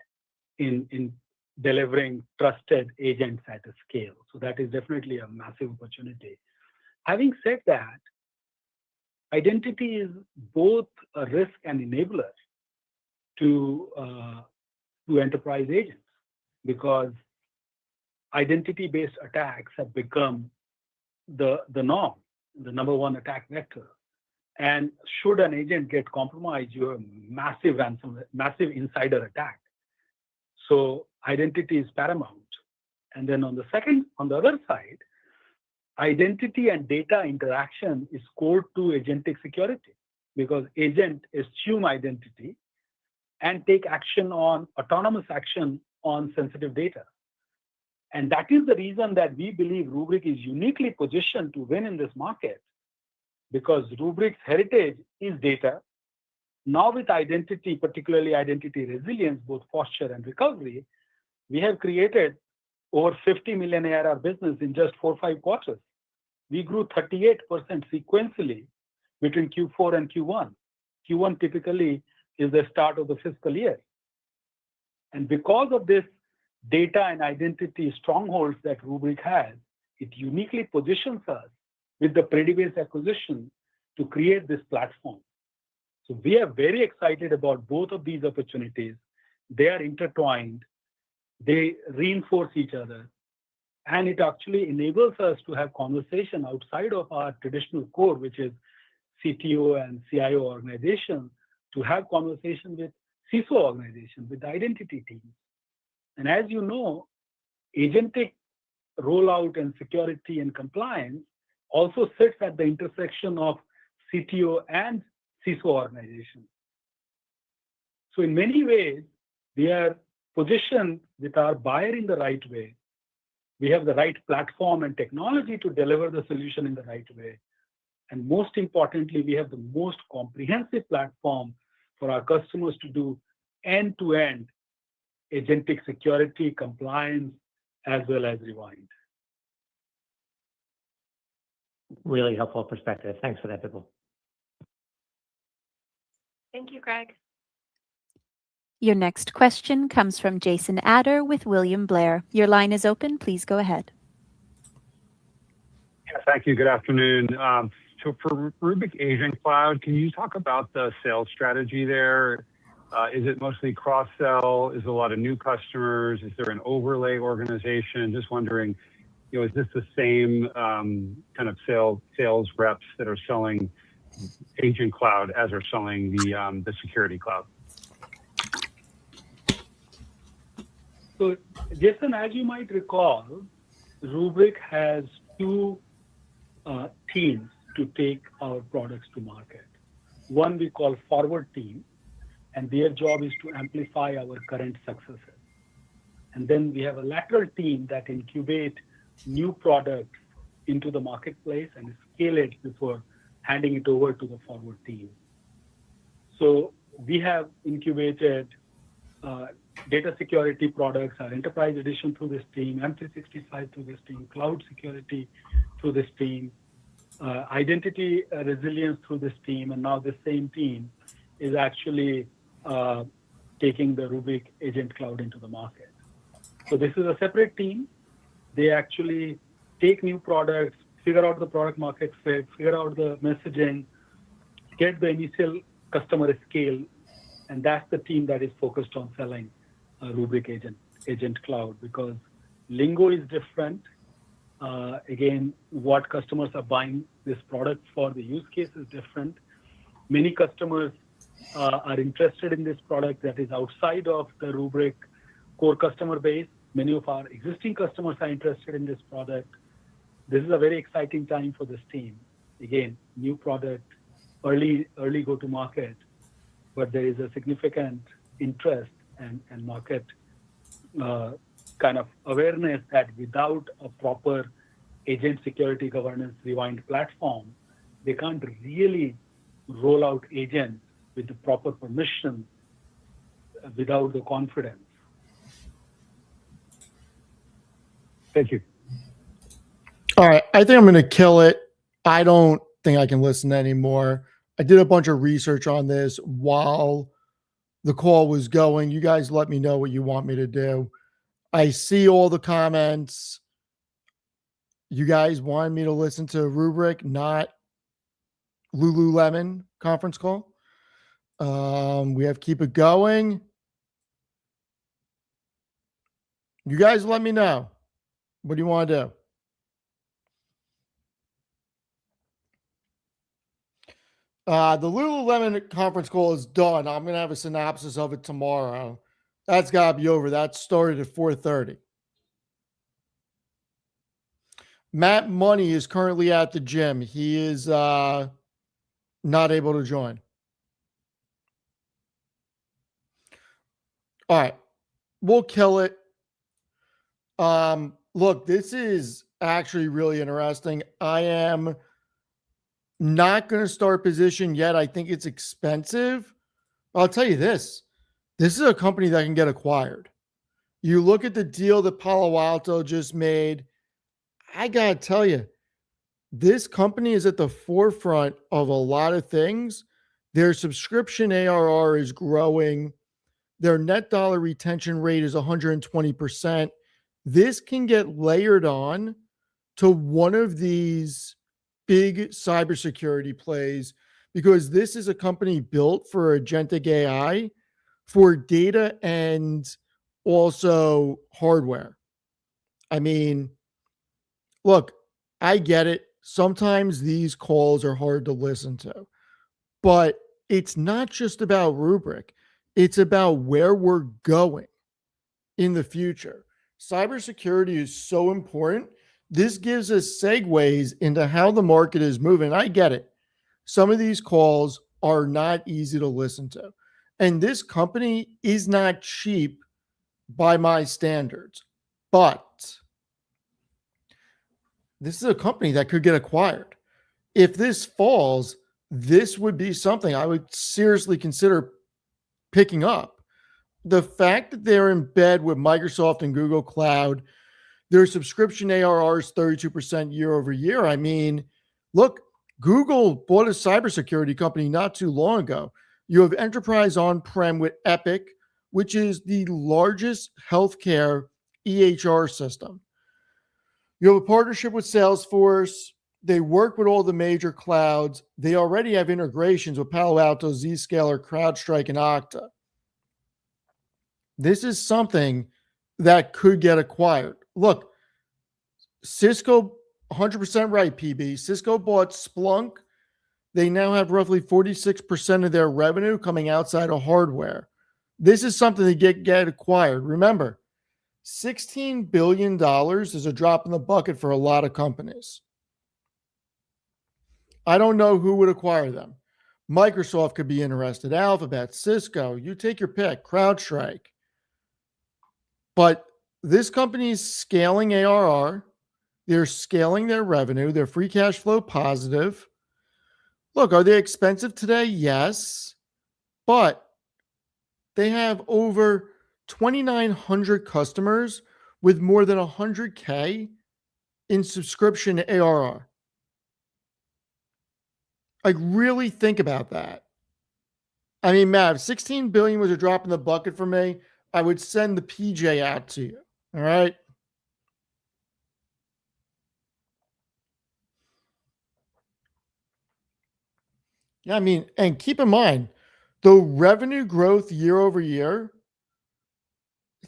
in delivering trusted agents at a scale. So that is definitely a massive opportunity. Having said that, identity is both a risk and enabler to enterprise agents, because identity-based attacks have become the norm, the number one attack vector. And should an agent get compromised, you have massive insider attack. So identity is paramount. And then on the other side, identity and data interaction is core to agentic security, because agent assume identity and take autonomous action on sensitive data. And that is the reason that we believe Rubrik is uniquely positioned to win in this market, because Rubrik's heritage is data. Now with identity, particularly identity resilience, both posture and recovery, we have created over 50 million ARR business in just 4 or 5 quarters. We grew 38% sequentially between Q4 and Q1. Q1 typically is the start of the fiscal year. And because of this data and identity strongholds that Rubrik has, it uniquely positions us with the previous acquisition to create this platform. So we are very excited about both of these opportunities. They are intertwined. They reinforce each other. And it actually enables us to have conversation outside of our traditional core, which is CTO and CIO organization, to have conversation with CISO organization, with identity teams. And as you know, agentic rollout and security and compliance also sits at the intersection of CTO and CISO organization. So in many ways, we are positioned with our buyer in the right way. We have the right platform and technology to deliver the solution in the right way. And most importantly, we have the most comprehensive platform for our customers to do end-to-end agentic security, compliance, as well as Rewind. Really helpful perspective. Thanks for that, Bipul. Thank you, Greg. Your next question comes from Jason Ader with William Blair. Your line is open. Please go ahead. Yeah, thank you. Good afternoon. So for Rubrik Agent Cloud, can you talk about the sales strategy there? Is it mostly cross-sell? Is it a lot of new customers? Is there an overlay organization? Just wondering, is this the same kind of sales reps that are selling Agent Cloud as are selling the Security Cloud? So, Jason, as you might recall, Rubrik has two teams to take our products to market. One we call forward team, and their job is to amplify our current successes. And then we have a lateral team that incubate new products into the marketplace and scale it before handing it over to the forward team. So we have incubated data security products, our enterprise edition through this team, M365 through this team, cloud security through this team, identity resilience through this team, and now the same team is actually taking the Rubrik Agent Cloud into the market. So this is a separate team. They actually take new products, figure out the product market fit, figure out the messaging, get the initial customer scale, and that's the team that is focused on selling Rubrik Agent Cloud, because lingo is different. Again, what customers are buying this product for, the use case is different. Many customers are interested in this product that is outside of the Rubrik core customer base. Many of our existing customers are interested in this product. This is a very exciting time for this team. Again, new product, early go-to-market, but there is a significant interest and market kind of awareness that without a proper agent security governance rewind platform, they can't really roll out agents with the proper permission without the confidence. Thank you. All right. I think I'm going to kill it. I don't think I can listen anymore. I did a bunch of research on this while the call was going. You guys let me know what you want me to do. I see all the comments. You guys wanted me to listen to Rubrik, not Lululemon conference call. We have Keep It Going. You guys let me know. What do you want to do? The Lululemon conference call is done. I'm going to have a synopsis of it tomorrow. That's got to be over. That started at 4:30. Matt Money is currently at the gym. He is not able to join. All right. We'll kill it. Look, this is actually really interesting. I am not going to start position yet. I think it's expensive. I'll tell you this. This is a company that can get acquired. You look at the deal that Palo Alto just made. I got to tell you, this company is at the forefront of a lot of things. Their subscription ARR is growing. Their net dollar retention rate is 120%. This can get layered on to one of these big cybersecurity plays, because this is a company built for agentic AI, for data, and also hardware. I mean, look, I get it. Sometimes these calls are hard to listen to, but it's not just about Rubrik. It's about where we're going in the future. Cybersecurity is so important. This gives us segues into how the market is moving. I get it. Some of these calls are not easy to listen to. And this company is not cheap by my standards. But this is a company that could get acquired. If this falls, this would be something I would seriously consider picking up. The fact that they're in bed with Microsoft and Google Cloud, their subscription ARR is 32% year over year. I mean, look, Google bought a cybersecurity company not too long ago. You have enterprise on-prem with Epic, which is the largest healthcare EHR system. You have a partnership with Salesforce. They work with all the major clouds. They already have integrations with Palo Alto, Zscaler, CrowdStrike, and Okta. This is something that could get acquired. Look, Cisco, 100% right, PB. Cisco bought Splunk. They now have roughly 46% of their revenue coming outside of hardware. This is something that get acquired. Remember, $16 billion is a drop in the bucket for a lot of companies. I don't know who would acquire them. Microsoft could be interested, Alphabet, Cisco, you take your pick, CrowdStrike. But this company is scaling ARR. They're scaling their revenue. They're free cash flow positive. Look, are they expensive today? Yes. But they have over 2,900 customers with more than 100K in subscription ARR. Like, really think about that. I mean, Matt, if 16 billion was a drop in the bucket for me, I would send the PJ out to you. All right. Yeah, I mean, and keep in mind, the revenue growth year over year,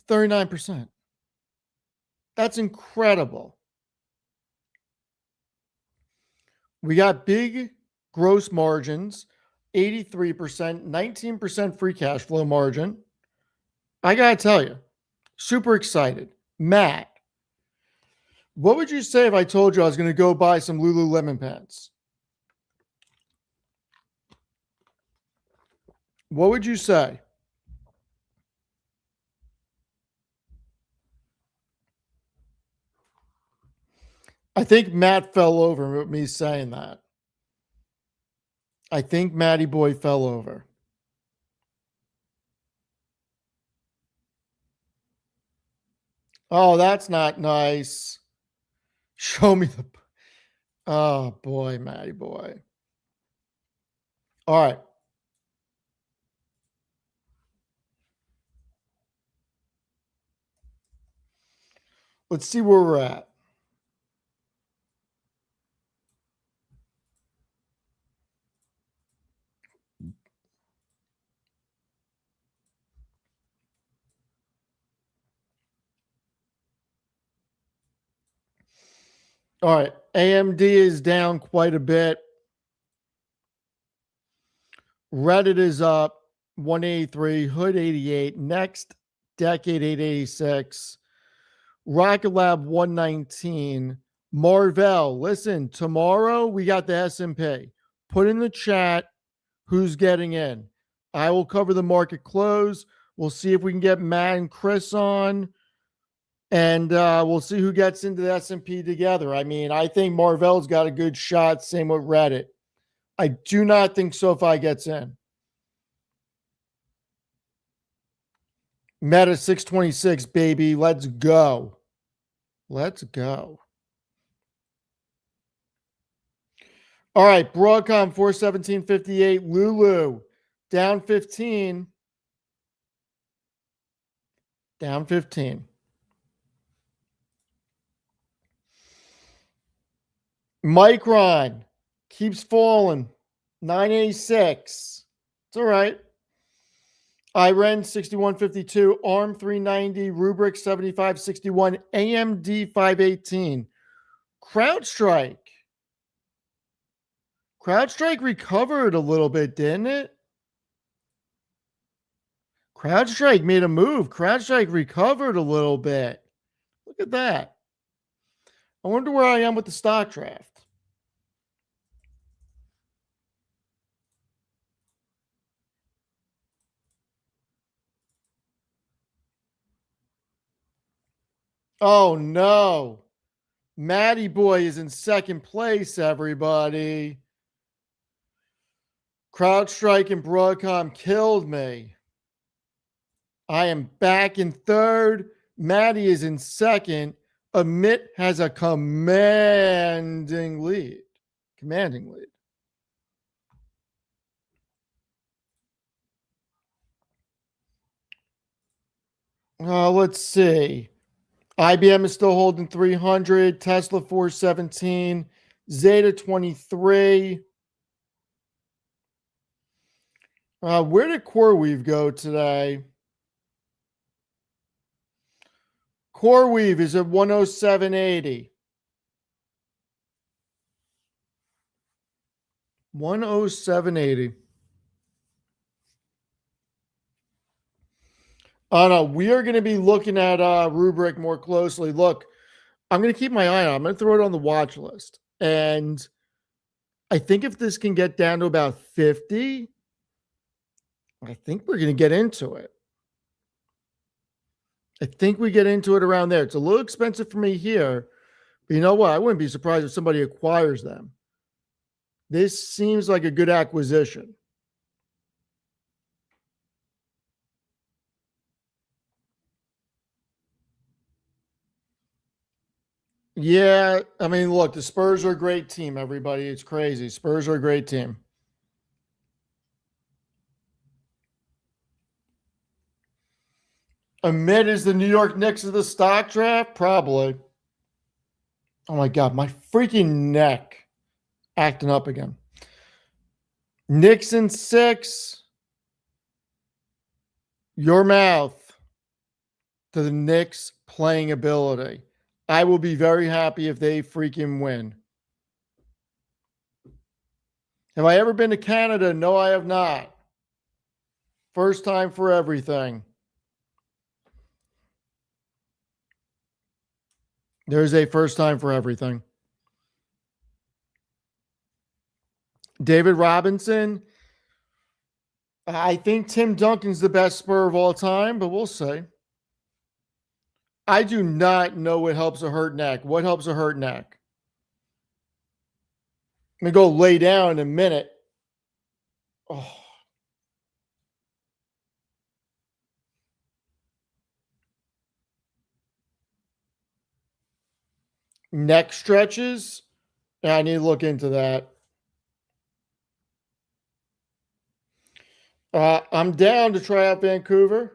39%. That's incredible. We got big gross margins, 83%, 19% free cash flow margin. I got to tell you, super excited. Matt, what would you say if I told you I was going to go buy some Lululemon pants? What would you say? I think Matt fell over with me saying that. I think Matty Boy fell over. Oh, that's not nice. Show me the... Oh, boy, Matty Boy. All right. Let's see where we're at. All right. AMD is down quite a bit. Reddit is up 183, Hood 88, Next Decade 886, Rocket Lab 119, Marvell. Listen, tomorrow we got the S&P. Put in the chat who's getting in. I will cover the market close. We'll see if we can get Matt and Chris on, and we'll see who gets into the S&P together. I mean, I think Marvell's got a good shot. Same with Reddit. I do not think SoFi gets in. Meta 626, baby. Let's go. Let's go. All right. Broadcom 417.58. Lulu down 15. Down 15. Micron keeps falling. 986. It's all right. IREN 6152, ARM 390, Rubrik 7561, AMD 518. CrowdStrike. CrowdStrike recovered a little bit, didn't it? CrowdStrike made a move. CrowdStrike recovered a little bit. Look at that. I wonder where I am with the stock draft. Oh, no. Matty Boy is in second place, everybody. CrowdStrike and Broadcom killed me. I am back in third. Matty is in second. Amit has a commanding lead. Commanding lead. Let's see. IBM is still holding 300. Tesla 417. Zeta 23. Where did CoreWeave go today? CoreWeave is at 107.80. 107.80. Oh no, we are going to be looking at Rubrik more closely. Look, I'm going to keep my eye on it. I'm going to throw it on the watch list. And I think if this can get down to about 50, I think we're going to get into it. I think we get into it around there. It's a little expensive for me here, but you know what? I wouldn't be surprised if somebody acquires them. This seems like a good acquisition. Yeah, I mean, look, the Spurs are a great team, everybody. It's crazy. Spurs are a great team. Amit is the New York Knicks of the stock draft? Probably. Oh my God, my freaking neck acting up again. Knicks in 6. Your mouth to the Knicks playing ability. I will be very happy if they freaking win. Have I ever been to Canada? No, I have not. First time for everything. There's a first time for everything. David Robinson. I think Tim Duncan's the best Spur of all time, but we'll see. I do not know what helps a hurt neck. What helps a hurt neck? I'm going to go lay down in a minute. Oh. Neck stretches? Yeah, I need to look into that. I'm down to try out Vancouver.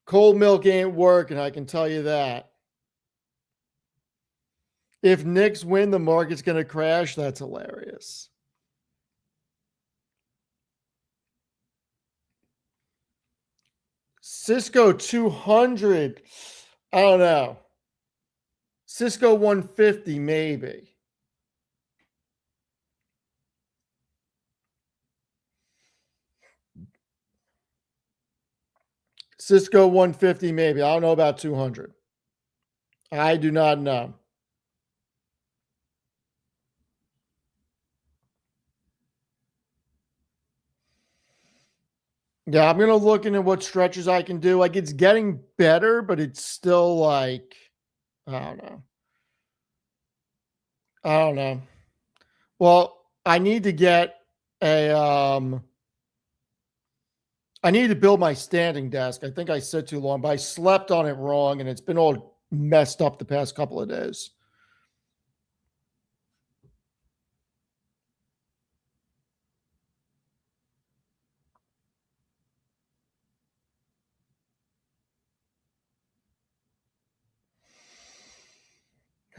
Cold milk ain't working, I can tell you that. If Knicks win, the market's going to crash. That's hilarious. Cisco 200. I don't know. Cisco 150, maybe. Cisco 150, maybe. I don't know about 200. I do not know. Yeah, I'm going to look into what stretches I can do. Like, it's getting better, but it's still like, I don't know. I don't know. Well, I need to get a, I need to build my standing desk. I think I sit too long, but I slept on it wrong, and it's been all messed up the past couple of days.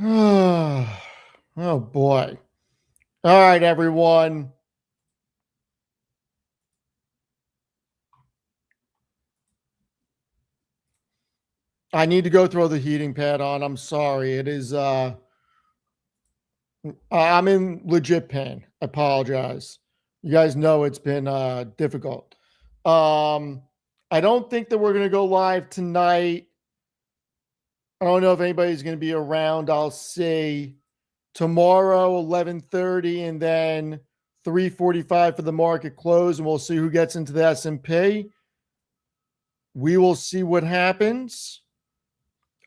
Oh, boy. All right, everyone. I need to go throw the heating pad on. I'm sorry. It is, I'm in legit pain. I apologize. You guys know it's been difficult. I don't think that we're going to go live tonight. I don't know if anybody's going to be around. I'll see. Tomorrow, 11:30, and then 3:45 for the market close, and we'll see who gets into the S&P. We will see what happens.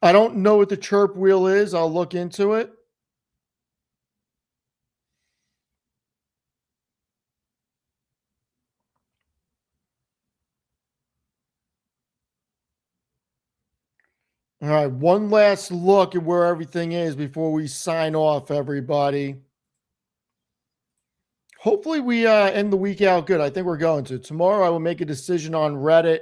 I don't know what the chirp wheel is. I'll look into it. All right, one last look at where everything is before we sign off, everybody. Hopefully we end the week out good. I think we're going to. Tomorrow I will make a decision on Reddit.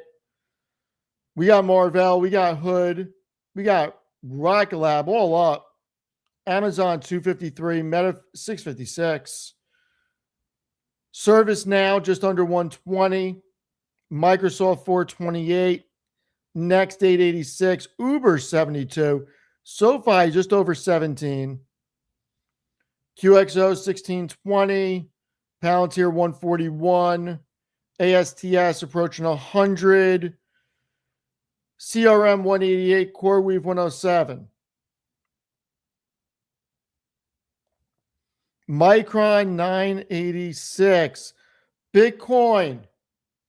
We got Marvell. We got Hood. We got Rocket Lab, all up. Amazon 253, Meta 656. ServiceNow just under 120. Microsoft 428. Next 886. Uber 72. SoFi just over 17. QXO 1620. Palantir 141. ASTS approaching 100. CRM 188. CoreWeave 107. Micron 986. Bitcoin.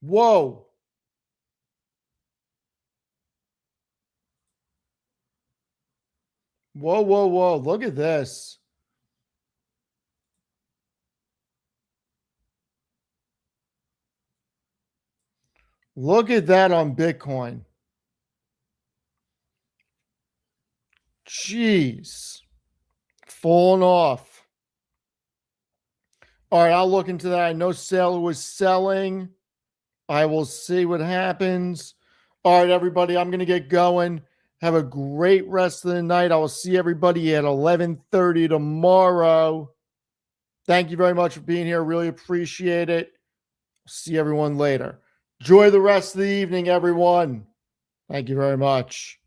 Whoa. Whoa, whoa, whoa. Look at this. Look at that on Bitcoin. Jeez. Falling off. All right, I'll look into that. I know seller was selling. I will see what happens. All right, everybody, I'm going to get going. Have a great rest of the night. I will see everybody at 11:30 tomorrow. Thank you very much for being here. Really appreciate it. See everyone later. Enjoy the rest of the evening, everyone. Thank you very much.